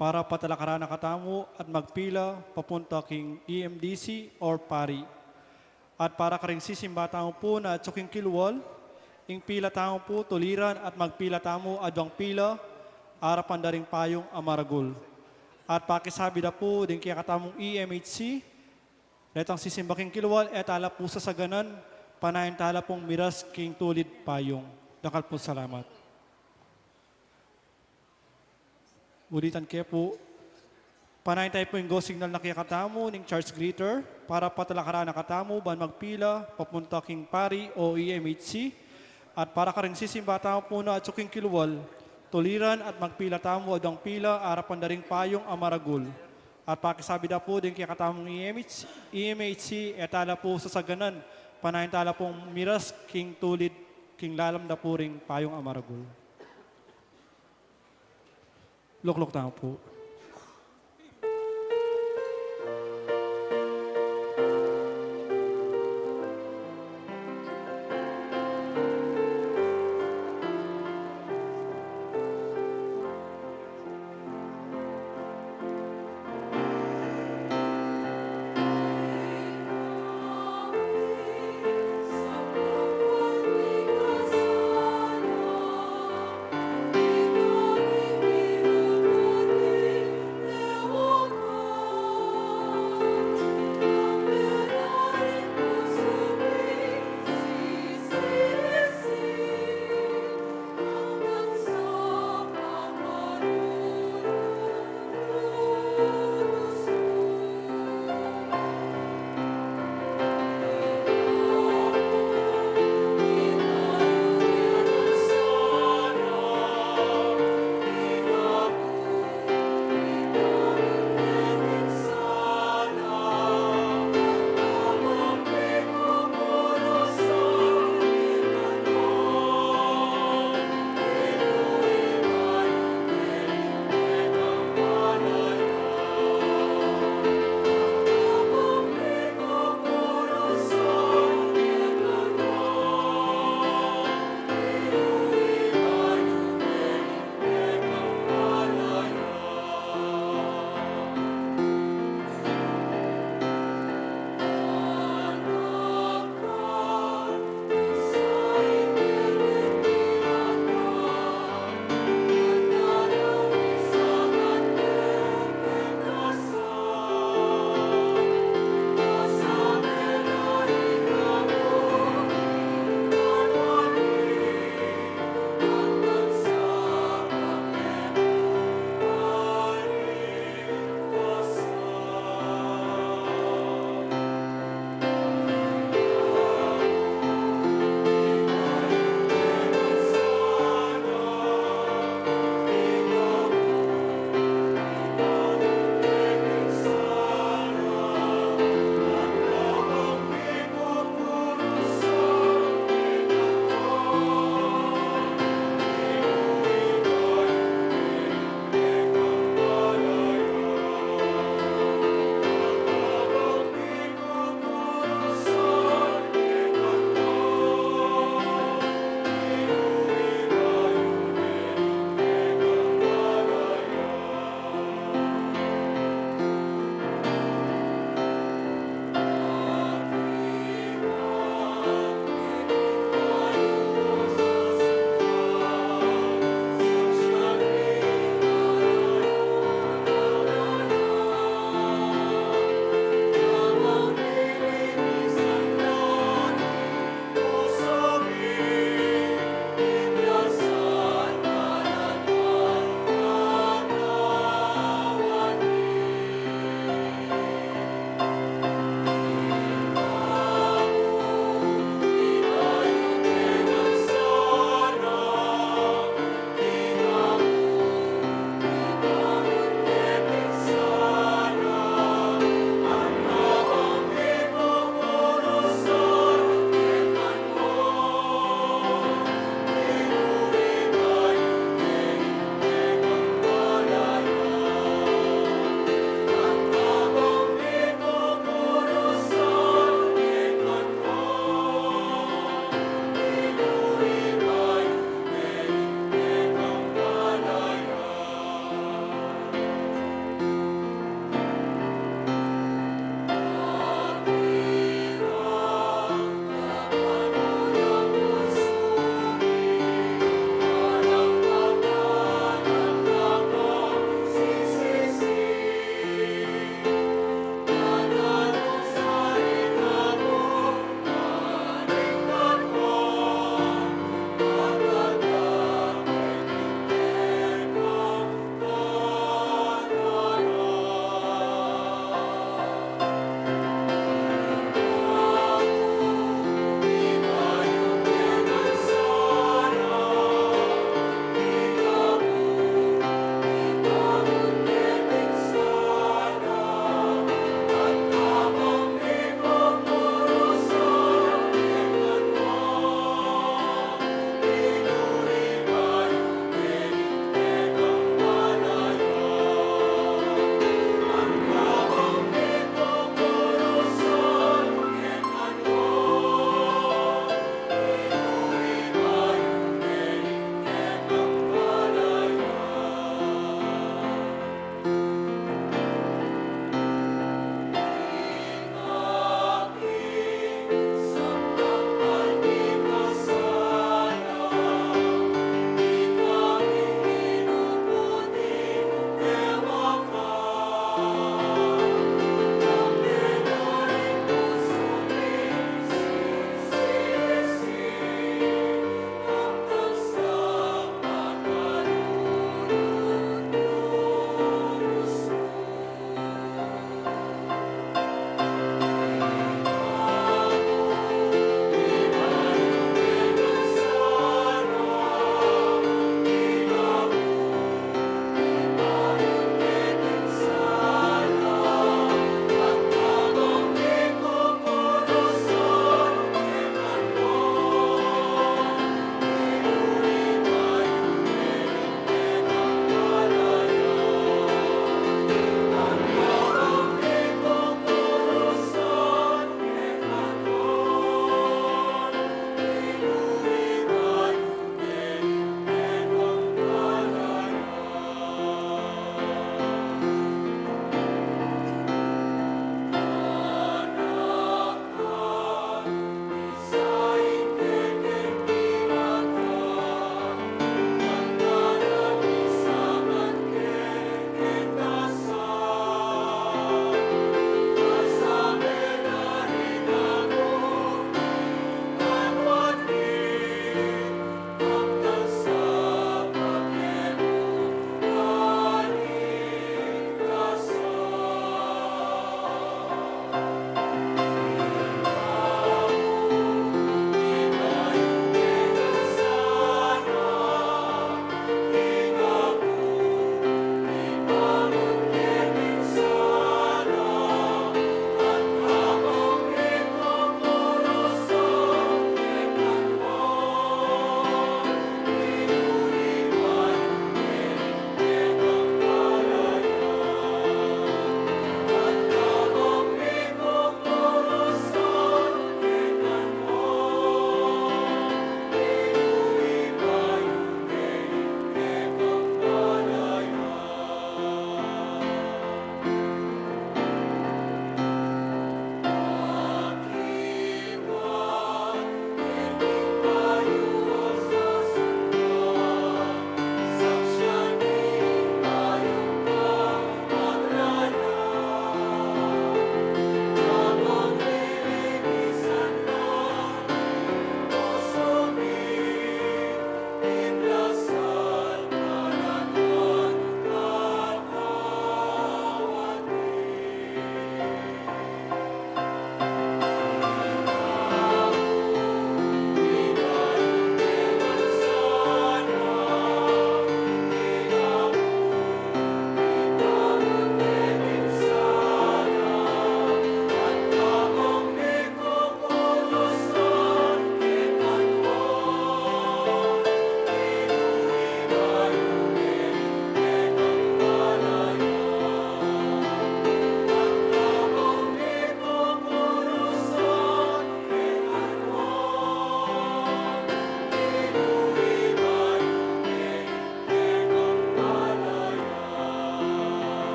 para patalakaran na katamo at magpila papunta king EMDC or pari. At para karing sisimba tamo po na tsuking kilwal, ing pila tamo po tuliran at magpila tamo adwang pila, arapan daring payong amaragul. At pakisabi na po din kikatamong EMHC, letang sisimba king kilwal, et ala po sa saganan, panayin tala pong miras king tulid payong. Dakal po salamat. Ulitan kaya po, panayin tayo po yung go signal na kikatamo ng Charles Greeter para patalakaran na katamo, ban magpila, papunta king pari o EMHC. At para ka rin sisimba tamo po na at suking kilwal, tuliran at magpila tamo adang pila arapan daring payong amaragul. At pakisabi da po din kaya katamong EMHC etala po sa saganan, panahin tala pong miras king tulid king lalam da po ring payong amaragul. Luklok tama po.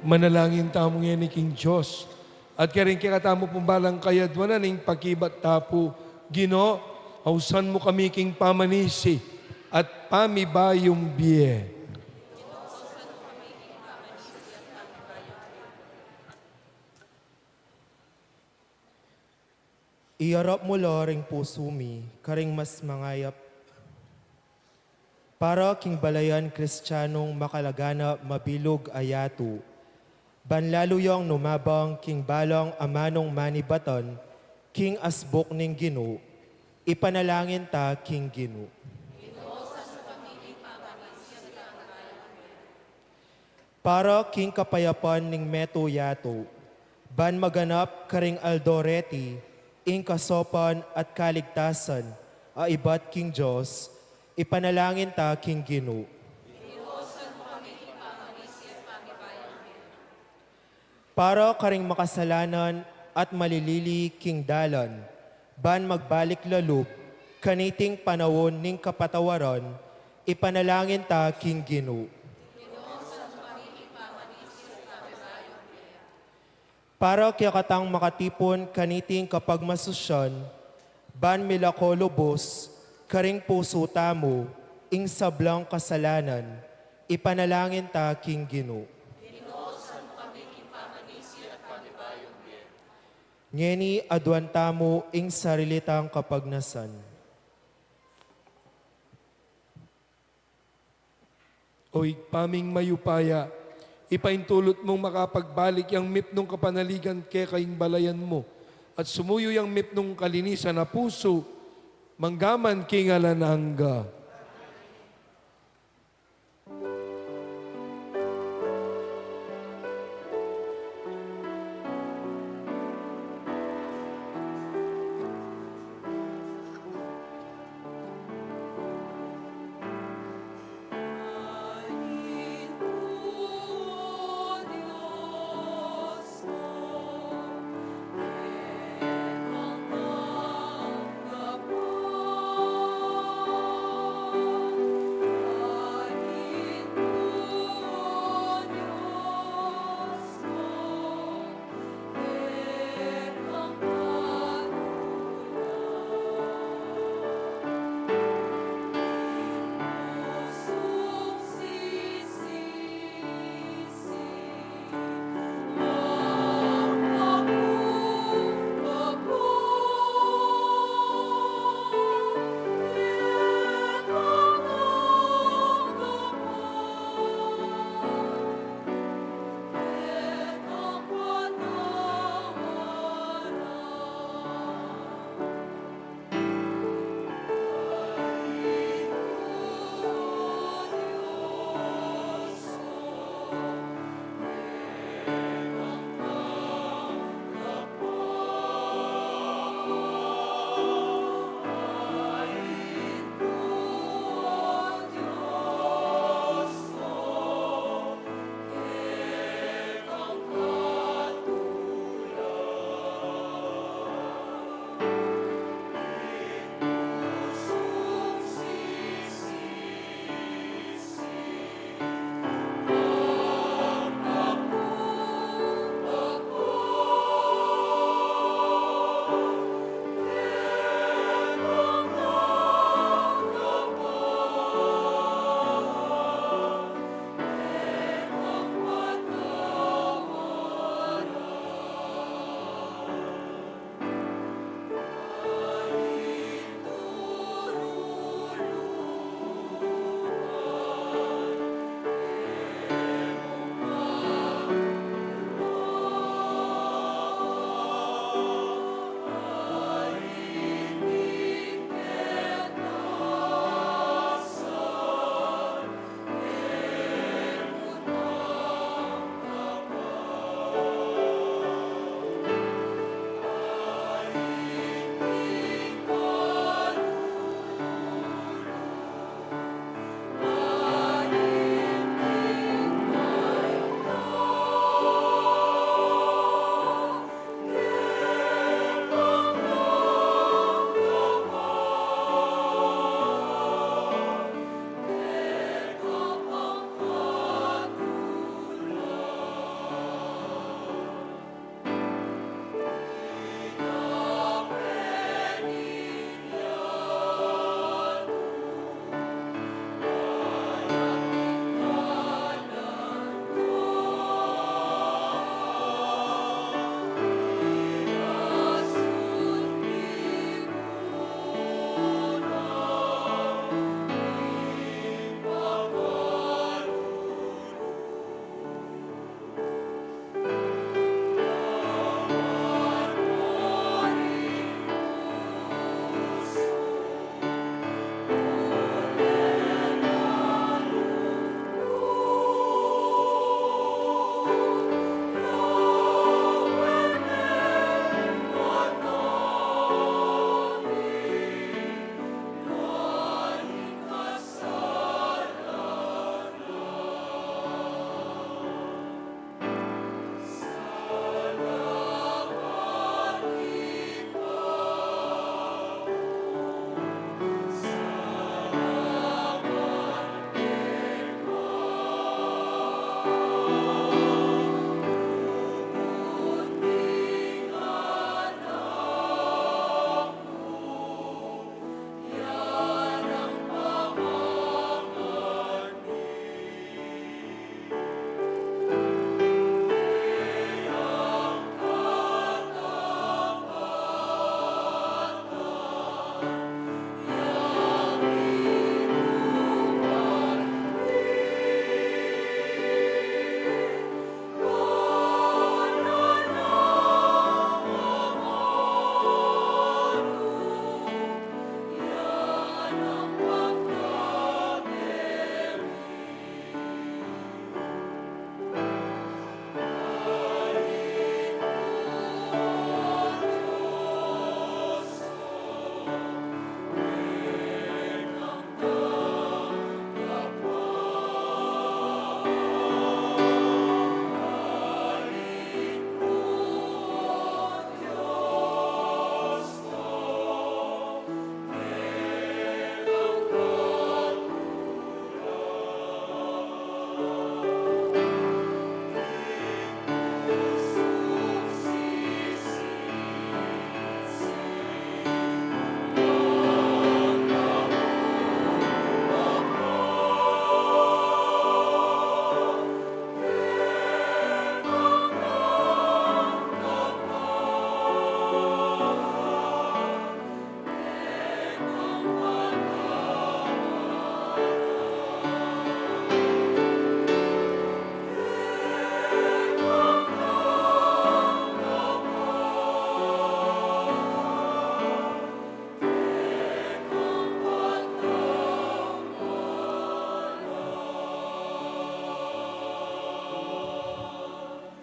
manalangin tamong yan ni King Diyos. At karing kikatamo pumbalang kayadwanan ning pakibat tapo, Gino, hausan mo kami king pamanisi at pamibayong biye. Iyarap mo loring puso mi, karing mas mangayap. Para king balayan kristyanong makalagana mabilog ayato. Banlaluyong numabang king balang amanong manibatan, king asbok ning Gino, ipanalangin ta king Gino. Para king kapayapan ning meto yato, ban maganap karing Aldoreti, ing kasopan at kaligtasan, aibat king Diyos, ipanalangin ta king Gino. Para karing makasalanan at malilili king dalan, ban magbalik lalub, kaniting panawon ning kapatawaran, ipanalangin ta king Gino. Para kaya makatipon kaniting kapag masusyan, ban milako lubos, karing puso tamo, ing sablang kasalanan, ipanalangin ta king Gino. Ngeni adwan tamo ing sarilitang kapagnasan. O paming mayupaya, ipaintulot mong makapagbalik yang mipnong kapanaligan kay kaing balayan mo at sumuyo yang mipnong kalinisan na puso, manggaman kingalan hangga.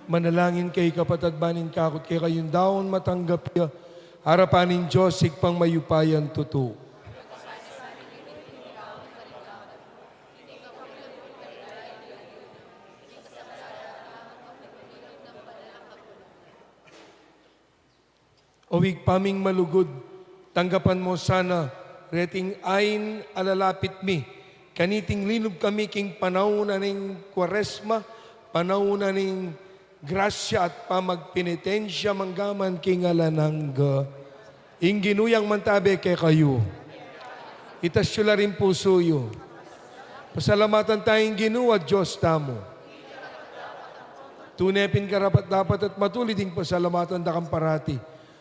manalangin kay kapatad banin kakot kay kayong daon matanggap ya. Harapanin Diyos, sigpang mayupayan tuto. Awig paming malugod, tanggapan mo sana, reting ain alalapit mi. Kaniting linog kami king panahon na ning kwaresma, panahon na ning grasya at pamagpenitensya manggaman king alanangga. Ing ginuyang mantabe kay kayo. Itasyula rin puso yo. Pasalamatan tayong ginuwa, Diyos tamo. Tunepin karapat dapat at matulid ding pasalamatan da kang parati.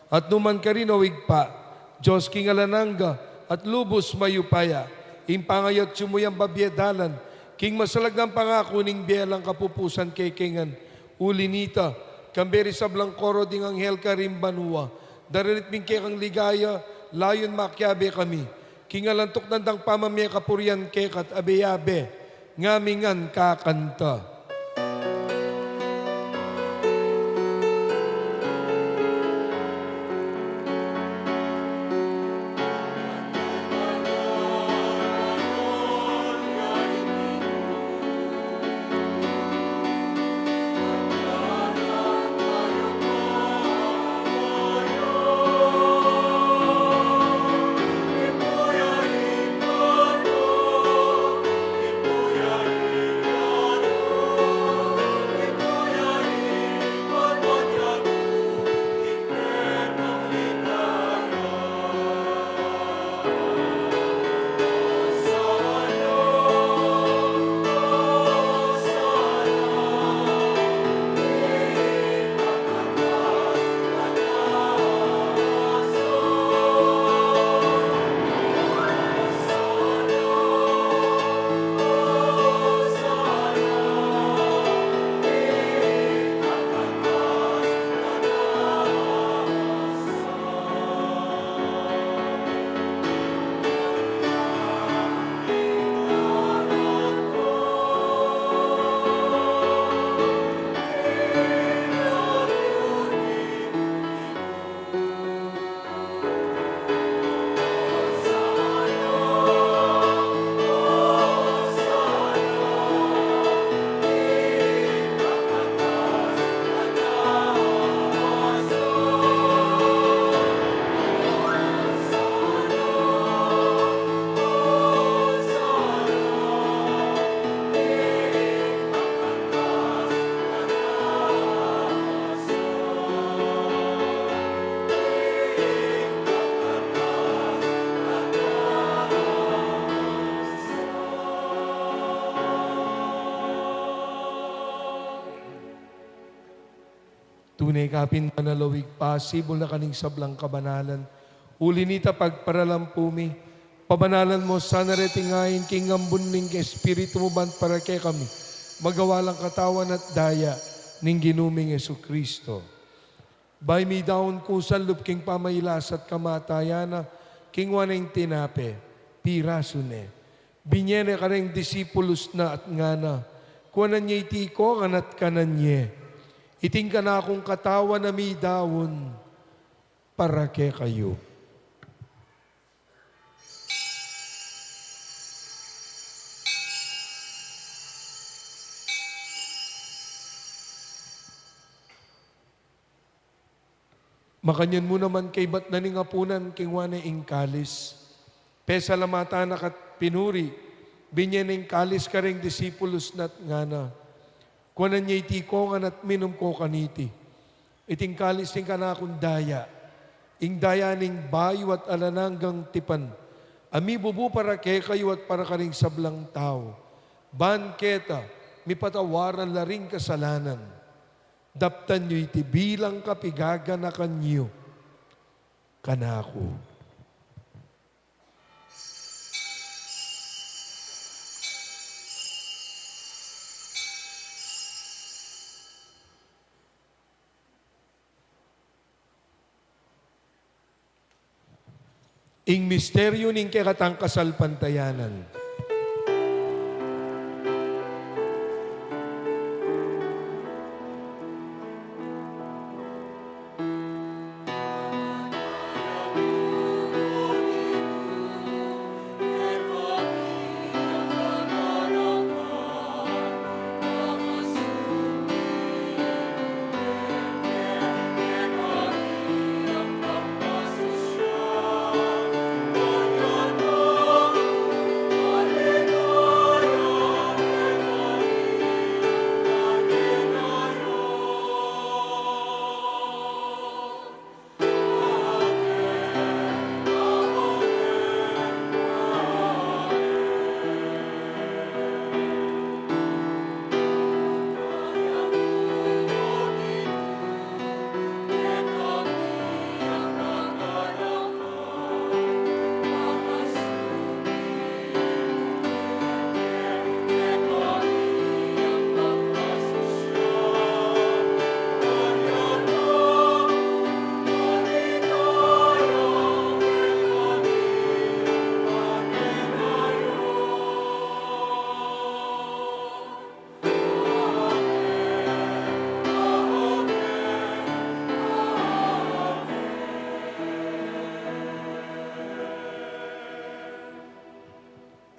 At numan ka rin awig pa, Diyos king alanangga at lubos mayupaya. Ing pangayat sumuyang babyedalan, king masalag ng pangako ning biyalang kapupusan kay kingan. Ulinita, kamberi sablang koro ding anghel ka rin banua. Daralit ming kay kang ligaya, layon makyabe kami. King alantok nandang pamamya kapurian kekat abeyabe, ngamingan kakanta. Tunay kapin manalawig pasibol na kaning sablang kabanalan. Ulinita pagparalampumi, pabanalan mo sana retingayin king ambun ning espiritu mo ban para kay kami. Magawalang katawan at daya ning ginuming Yesu Kristo. Bay mi daon kusan lup king pamaylas at kamatayana, king waneng tinape, pirasune. Binyene ka rin disipulos na at ngana, kuwanan niya itiko kanat kanan niya. Iting ka na akong katawan na may dawon para kay kayo. Makanyan mo naman kay bat na ningapunan king wane ing kalis. Pesa lamata na kat pinuri, binyan ing kalis ka ring disipulos na't ngana. Kuwanan niya itikongan at minum ko kaniti. Iting kalis ning kanakong daya. Ing daya ning bayo at alananggang tipan. Ami bubu para kay kayo at para karing sablang tao. Banketa, mi patawaran laring kasalanan. Daptan nyo iti bilang kapigaga na kanyo. Kanako. Ing misteryo ning kekatang kasalpantayanan.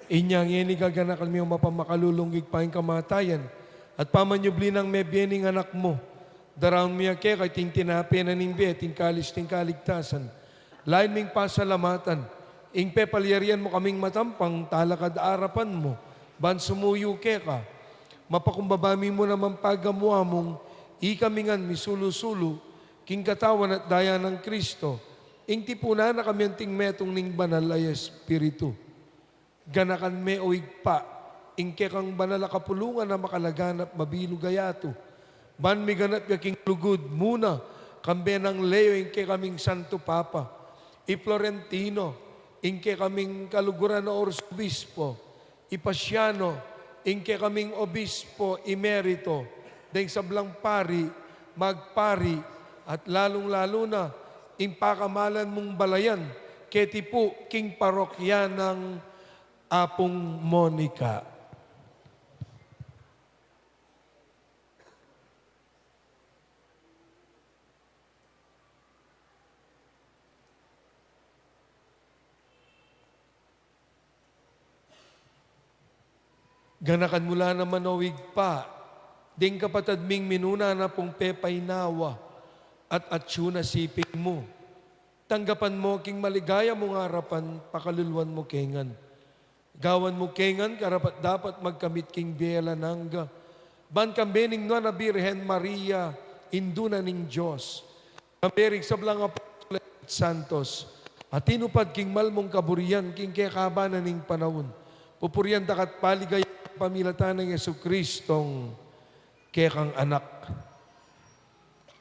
Inyang yeni gagana kami mapamakalulunggig pa yung kamatayan. At pamanyubli ng may biening anak mo. Daraon miya kay ting tinapi na ning be, ting kalis ting kaligtasan. Lain ming pasalamatan. Ing pepalyarian mo kaming matampang talakad arapan mo. Ban sumuyo ke ka. Mapakumbabami mo naman pagamuha mong ikamingan misulu-sulu. King katawan at daya ng Kristo. Ing tipuna na kami ang ting metong ning banal ay Espiritu. Ganakan me o igpa, ingke kang banal na kapulungan na makalaganap mabilog gayato. Ban mi ganap yaking lugod muna, kambe ng Leo ingke kaming Santo Papa. I Florentino, ingke kaming kaluguran na Orbispo. I Pasiano, ingke kaming Obispo Emerito. Dahil sablang pari, magpari, at lalong-lalo na, impakamalan mong balayan, keti po king parokya ng Apong Monica. Ganakan mula na manawig pa, ding kapatad ming minuna na pong pepay nawa at atsuna siping mo. Tanggapan mo king maligaya mong harapan, pakaluluan mo kengan. Gawan mo kengan, karapat dapat magkamit king biyela nangga. Ban kambening na Birhen Maria, induna ning Diyos. Kamberig sablang apostol at santos. At tinupad king malmong kaburian, king kekabanan ning panahon. Pupurian dakat paligay pamilatan ng Yesu Kristong kekang anak.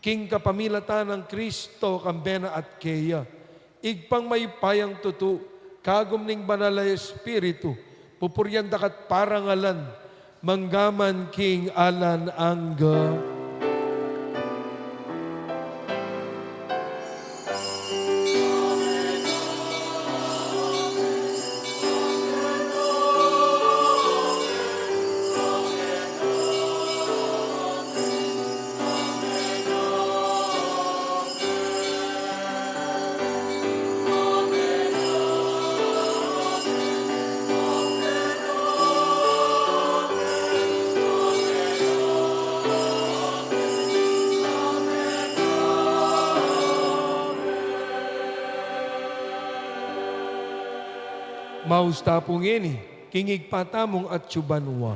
King kapamilatan ng Kristo kambena at keya. Igpang may payang tutu. Kagom ning banal na Espiritu, pupuryan dakat parangalan, manggaman king Alan Angga. Mausta pong ini, kingig patamong at tsubanwa.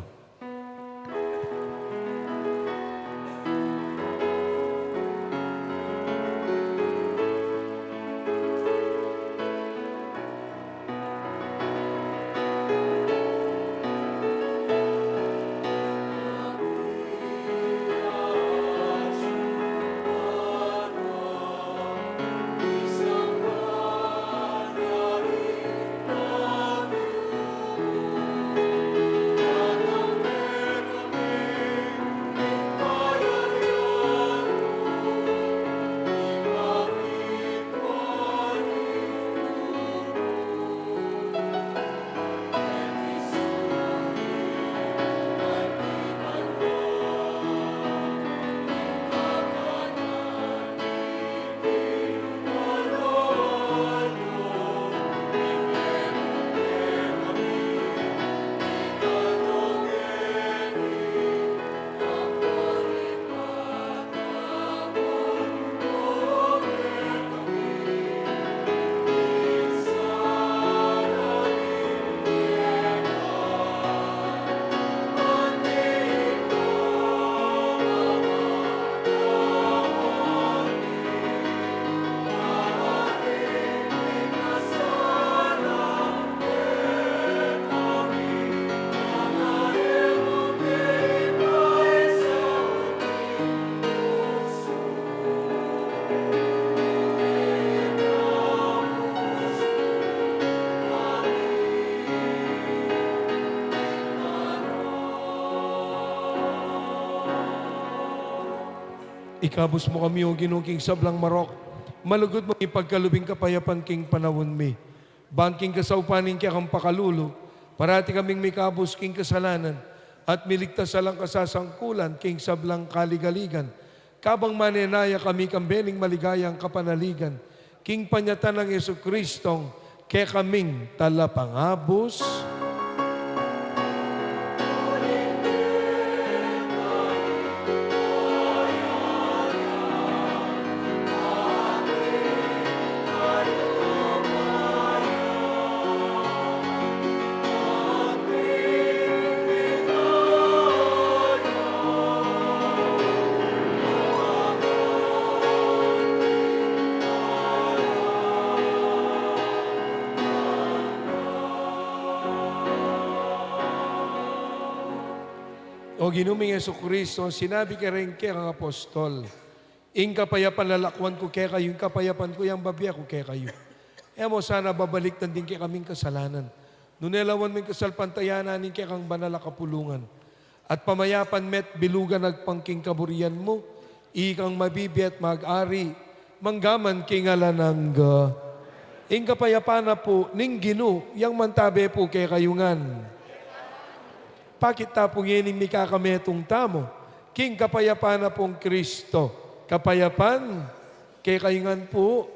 Ikabos mo kami o ginungking sablang marok. Malugod mo ipagkalubing kapayapan king panawon mi. Bangking kasaupanin kaya kang pakalulo. Parati kaming may kabos king kasalanan. At miligtas salang kasasangkulan king sablang kaligaligan. Kabang manenaya kami kambening maligayang kapanaligan. King panyatan ng Yesu Kristong kaya kaming talapangabos. O ginuming Yesu Kristo, sinabi ka rin kay ang apostol, ing kapayapan lalakwan ko kay kayo, ing kapayapan ko yung babiya ko kay kayo. E mo sana babalik na din kay kaming kasalanan. Nunelawan ming kasalpantayanan ning kay kang banal na kapulungan. At pamayapan met bilugan nagpangking kaburian mo, ikang mabibi at mag-ari, manggaman king alanangga. Ing kapayapana po, ning ginu, yang mantabe po kay kayungan. Pakit tapong yening mikakametong tamo, king kapayapana pong Kristo. Kapayapan, kay kayungan po.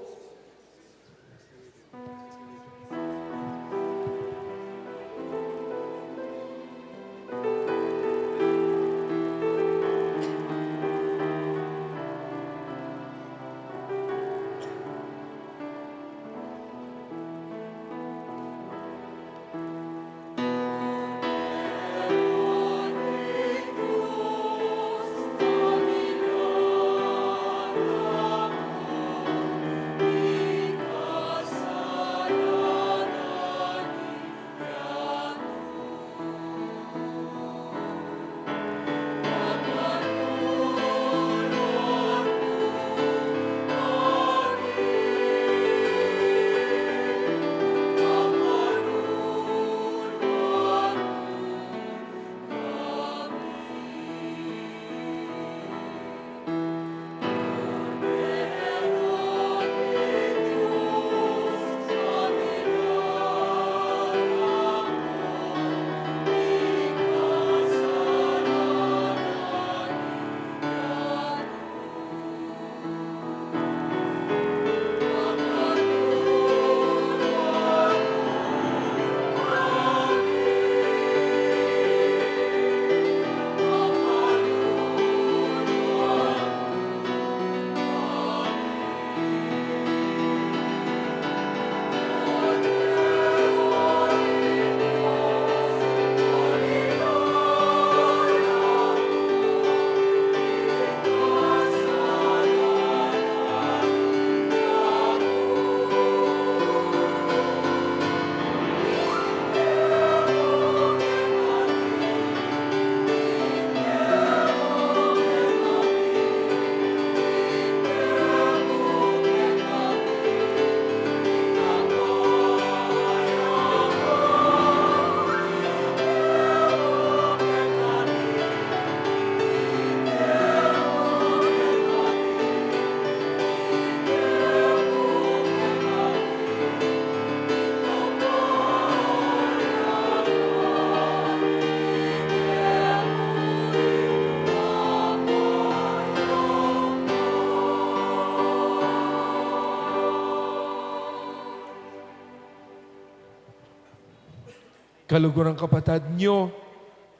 Kalugurang kapatad nyo,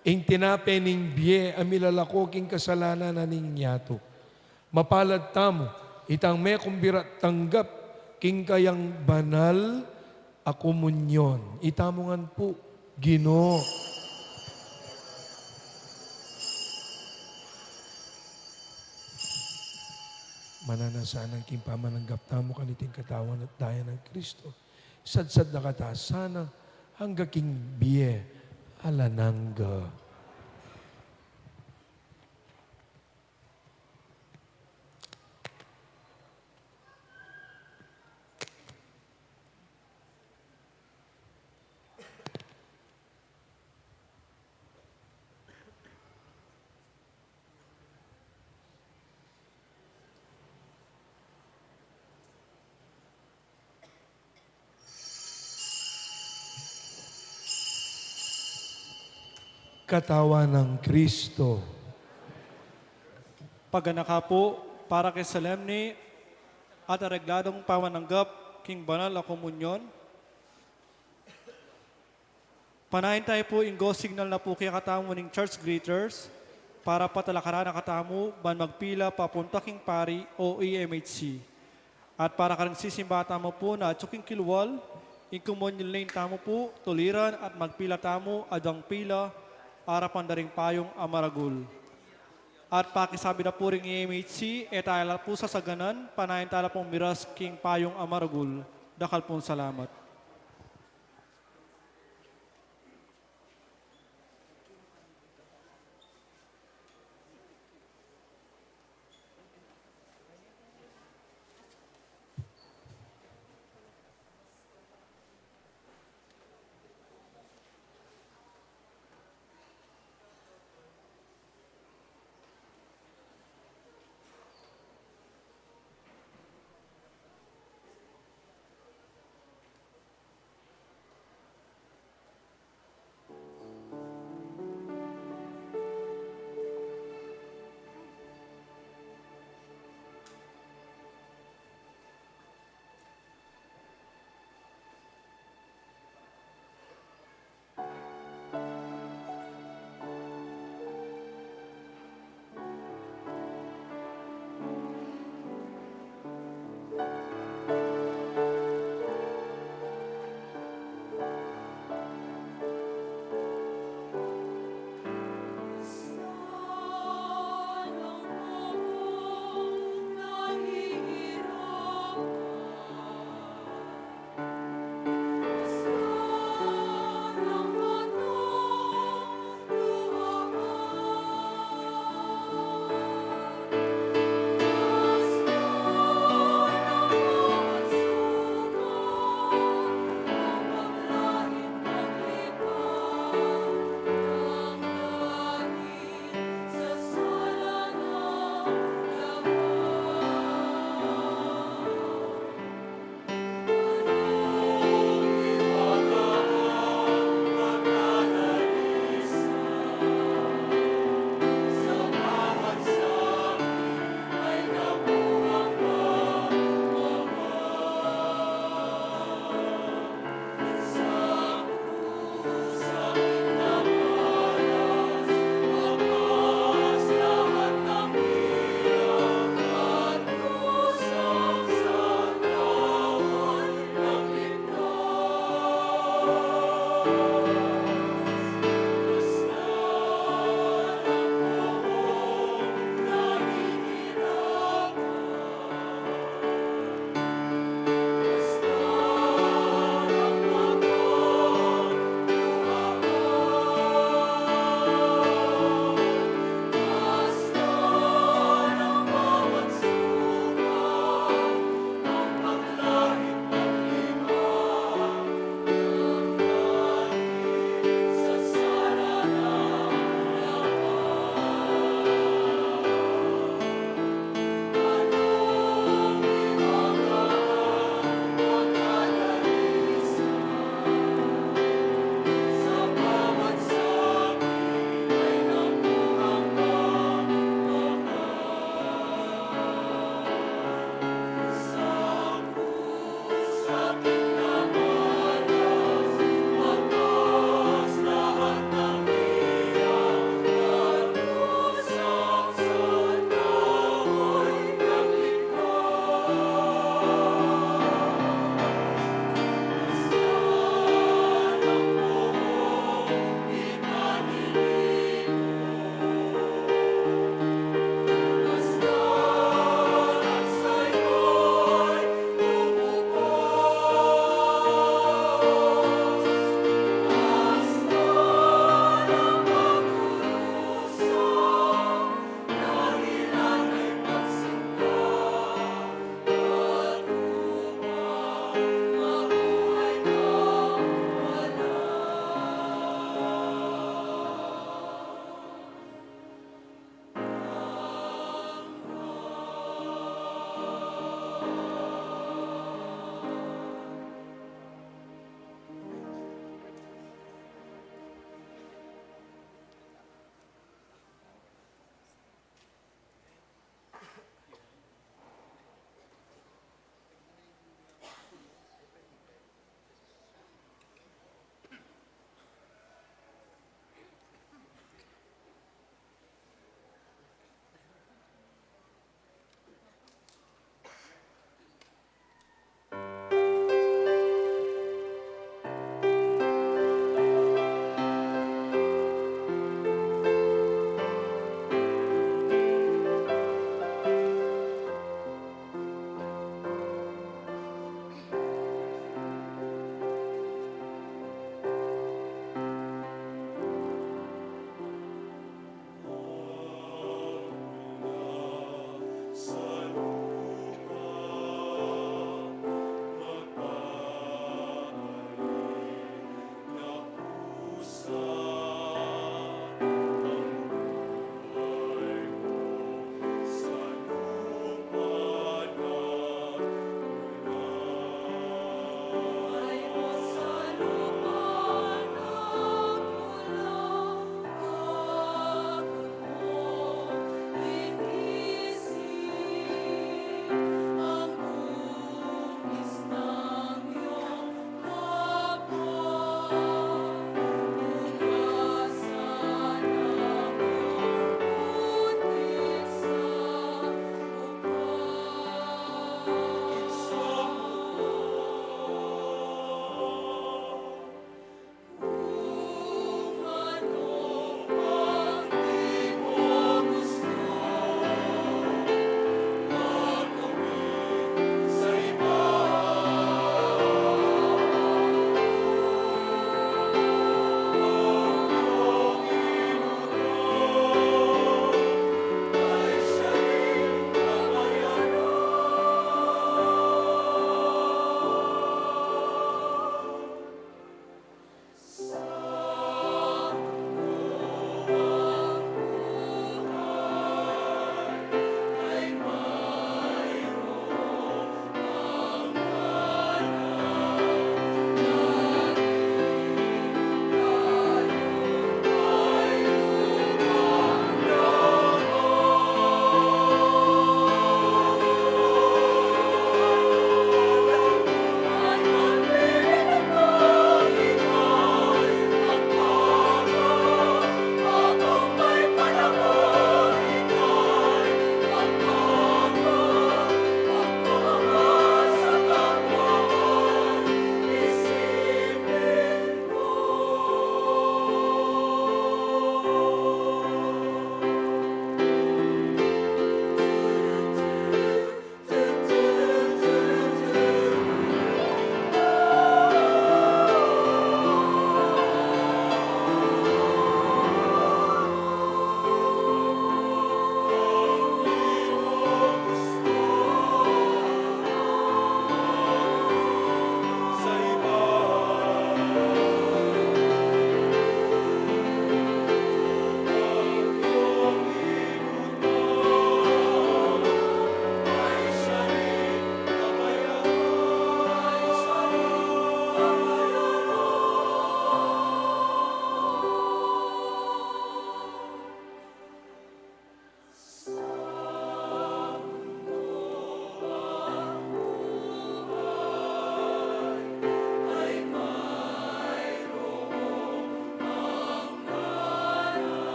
ing tinapening biye amilalako king kasalanan na ninyato. Mapalad tamo, itang may kumbirat tanggap, king kayang banal a komunyon. Itamongan po, Ginoo. Mananasanang king pamananggap tamo kaniting katawan at daya ng Kristo. Sadsad na katasana, hangga king biye alanangga. Katawan ng Kristo. Paganaka po, para kay solemne at aregladong pamananggap, king banal a komunyon. Panahin tayo po go signal na po kaya katamo ng church greeters para patalakaran na katamo ban magpila papunta king pari o EMHC. At para karang sisimba tamo po na tsuking kilwal, inkumonyon lane tamo po, tuliran at magpila tamo adang pila arapan daring payong amaragul. At pakisabi na po rin EMHC, etala po sa saganan, panahin tala pong miras king payong amaragul. Dakal pong salamat.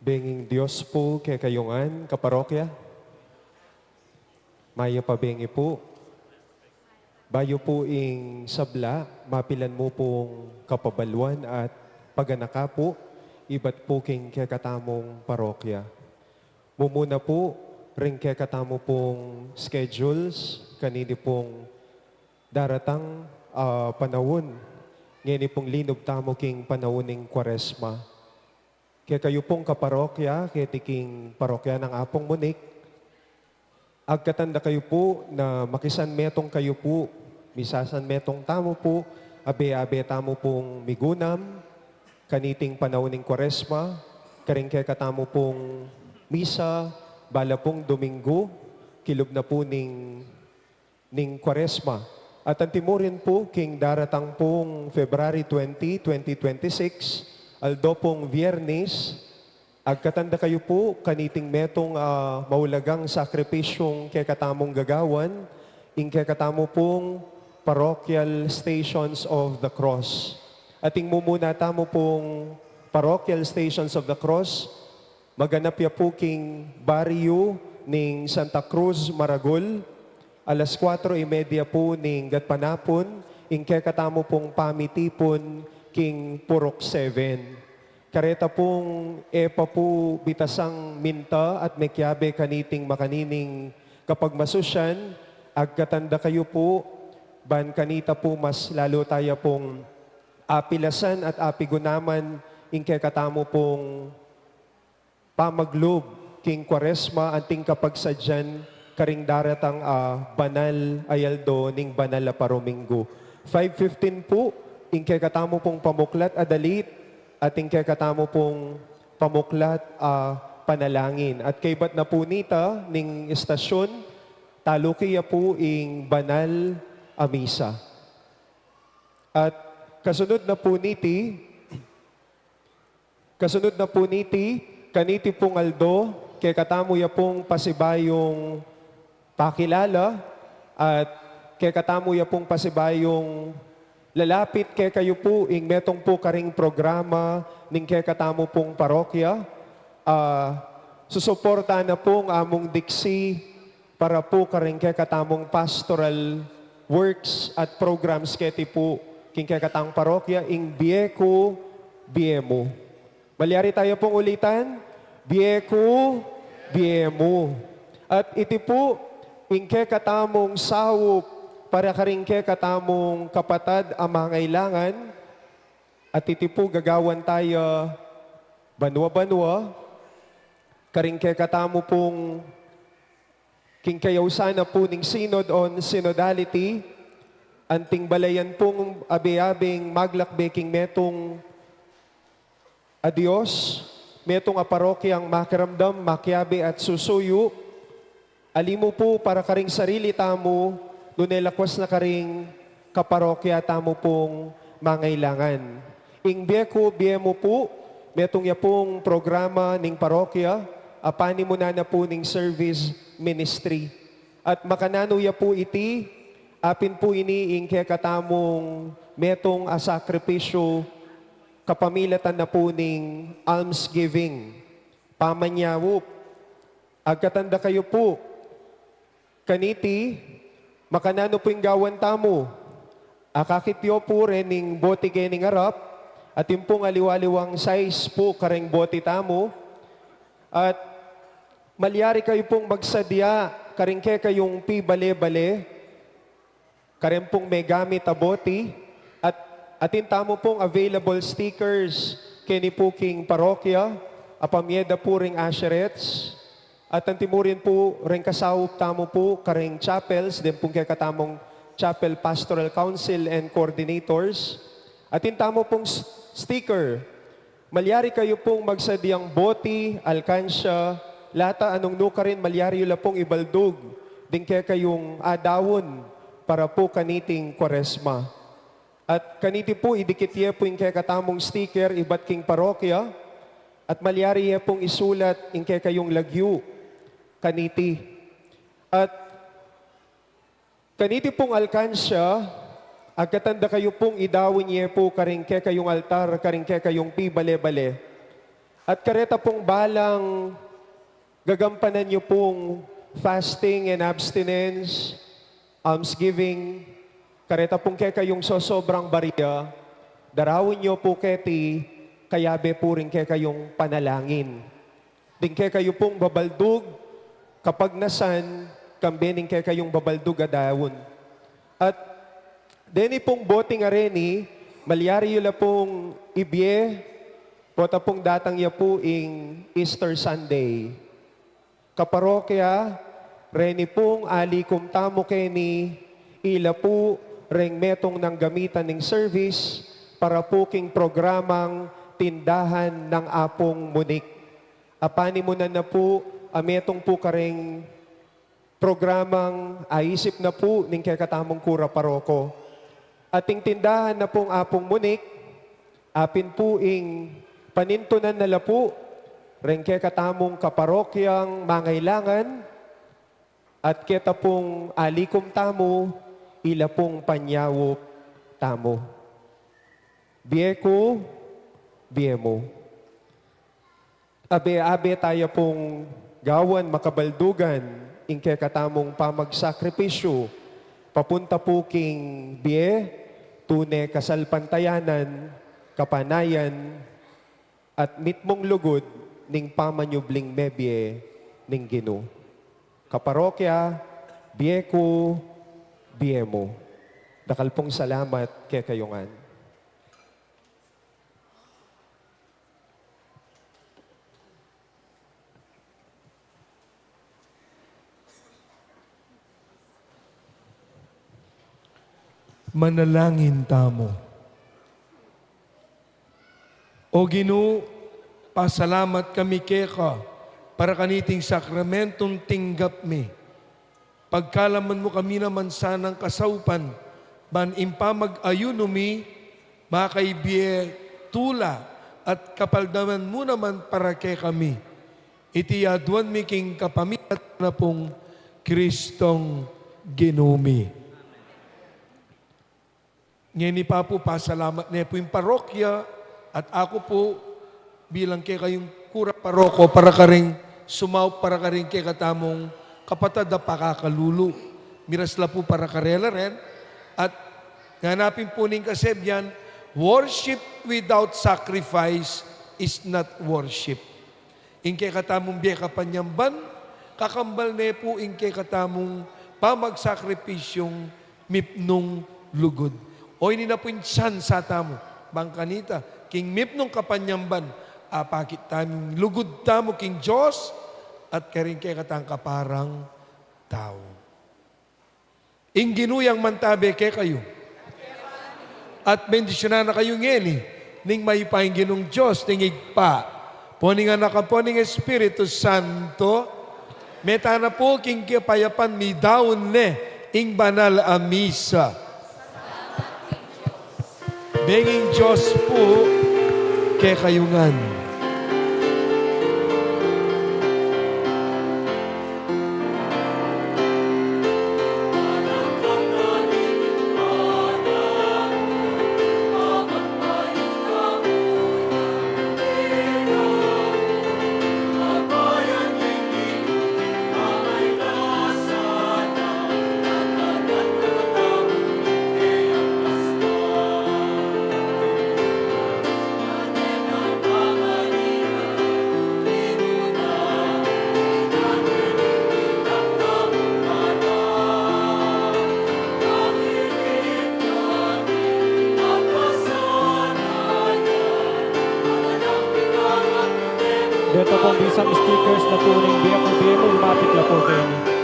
Benging Diyos po kay kayungan, kaparokya. Maya pa bengi po. Bayo po ing sabla, mapilan mo pong kapabalwan at paganaka po, iba't po king kekatamong parokya. Mumuna po, ring kekatamo pong schedules, kanini pong daratang panahon. Ngayon pong linob tamo king panahon ng Kwaresma. Kaya kayo pong kaparokya, kaya tiking parokya ng Apong Munik, agkatanda kayo po na makisan metong kayo po, misasan metong tamo po, abe-abe tamo pong migunam, kaniting panahon ng Kwaresma, karing kaya katamo pong misa, bala pong Domingo, kilob na po ning Kwaresma. At ang timurin po, king daratang pong February 20, 2026, aldo pong Viernes, agkatanda kayo po, kaniting metong maulagang sakripisyong kekatamong gagawan, ing kekatamo pong Parochial Stations of the Cross. Ating mumuna tamo pong Parochial Stations of the Cross, maganap ya po king barrio ning Santa Cruz, Maragol, alas 4:30 po ning gatpanapon, ing kekatamo pong pamitipon king Purok 7. Kareta pong epa po bitasang minta at mekyabe kaniting makanining kapag masusyan, agkatanda kayo po, ban kanita po mas lalo tayo pong apilasan at apigunaman ingke katamo pong pamaglob king Kwaresma anting kapag sadyan karing daratang banal ayaldo ning banal a Paromingo. 5:15 po, ingke katamo pong pamuklat adalit, ating kay katamo pong pamuklat panalangin. At kay bat na po nita ning istasyon, talo kaya po ing banal a misa. At kasunod na po niti, kaniti pong aldo, kay katamo ya pong pasibayong pakilala, at kay katamo ya pong pasibayong lalapit kay kayo po ing metong po karing programa ning kay katamo pong parokya. Susuporta na pong among diksi para po karing kay katamong pastoral works at programs keti po king kay katang parokya ing Bieco, Biemo. Malyari tayo pong ulitan. Bieco, Biemo. At iti po ing kay katamong sawop para karingke katamong kapatad ang mga kailangan at itipo gagawan tayo banwa-banwa karingke katamo pong kingkayaw sana po ning synod on synodality anting balayan pong abe-abing maglakbeking metong adios metong aparokyang makiramdam, makiabe at susuyo alimo po para karing sarili tamo lunelakwas na karing kaparokya tamo pong mangailangan. Ing Bieco, Biemo po, metong ya pong programa ning parokya, apani mo na po ning service ministry. At makanano ya po iti, apin po ini ing kaya katamong metong asakripisyo, kapamilatan na po ning almsgiving. Pamanyawop, agkatanda kayo po, kaniti, makanano po yung gawan tamo. Akakityo po rin ning bote kening harap at yung pong aliwaliwang size po kareng bote tamo. At malyari kayo pong magsadya karing kayong pi bale-bale kareng pong may gamit a bote at atin tamo pong available stickers kini po king parokya apamyeda po ring asherets. At ang timurin po, rin kasawop tamo po, karing chapels, din pong kaya katamong Chapel Pastoral Council and Coordinators. At yung tamo pong sticker, malyari kayo pong magsadyang boti, alkansya, lata anong nuka rin, malyari yun pong ibaldog, din kaya kayong adawon para po kaniting Kwaresma. At kaniti po, idikit ye po yung kaya katamong sticker, iba't king parokya, at malyari ye pong isulat yung kaya kayong lagyu, kaniti. At kaniti pong alkansya, agkatanda kayo pong idawin niya po karingke kayong altar, karingke kayong pi bale-bale. At kareta pong balang gagampanan niyo pong fasting and abstinence, almsgiving, kareta pong kaya kayong sobrang bariya, darawin niyo po keti, kayabe po rin kaya kayong panalangin. Din kaya kayo pong babaldug, kapag nasan, kambening kaya kayong babaldug adawon. At deni pong boting areni, malyari yun pong ibye, pota pong datang ya po ing Easter Sunday. Kaparokya, reni pong alikum tamo keni, ila po reng metong ng gamitan ng service para po king programang tindahan ng Apong Munik. Apani mo na po, ametong po kareng programang aisip na po ning kakatamong kura paroko. Ating tindahan na pong Apong Munik, apin po ing panintunan na lapu, ring kakatamong kaparokyang mangailangan, at kita pong alikom tamo, ila pong panyawop tamo. Bieko, biemo. Abe-abe tayo pong gawan makabaldugan, ing kakatamong pamagsakripisyo, papunta po king bie, tune kasalpantayanan, kapanayan, at mitmong lugod ning pamanyubling mebye ning Ginoo. Kaparokya, bieko, biemo. Dakal pong salamat kay kayungan. Manalangin tamo. O Ginoo, pasalamat kami keka para kaniting sakramentong tinggap mi. Pagkalaman mo kami naman sanang kasaupan, ban impa mag-ayuno mi, makaibye tula at kapaldaman mo naman para kay kami. Itiyaduan mi king kapamitat na pong Kristong Ginumi. Ngayon pa po, pasalamat na po yung parokya at ako po bilang kay kayong kura paroko para ka rin sumaw para ka rin kay katamong kapatad na pakakalulu. Mirasla po para karela rin. At ganapin po ning kasebyan, worship without sacrifice is not worship. In kay katamong biya kapanyamban, kakambal na po in kay katamong pamagsakripisyong mipnong lugod. O ini na po yung tiyan sa tamo, bangkanita, king mipnong kapanyamban, apakit taming lugod tamo king Diyos, at karing kay katang kaparang tao. Ing ginuyang mantabe kay kayo. At bendisyonan na kayo ngeni, ning may pahinginong Diyos, ning igpa, poning anak ka poning Espiritu Santo, meta na po king kapayapan mi daon ne, ing banal a misa. Benging Diyos po kay kayungan. Dito pong isang stickers na tuning biya kung biya mo, lumapit na po kayo.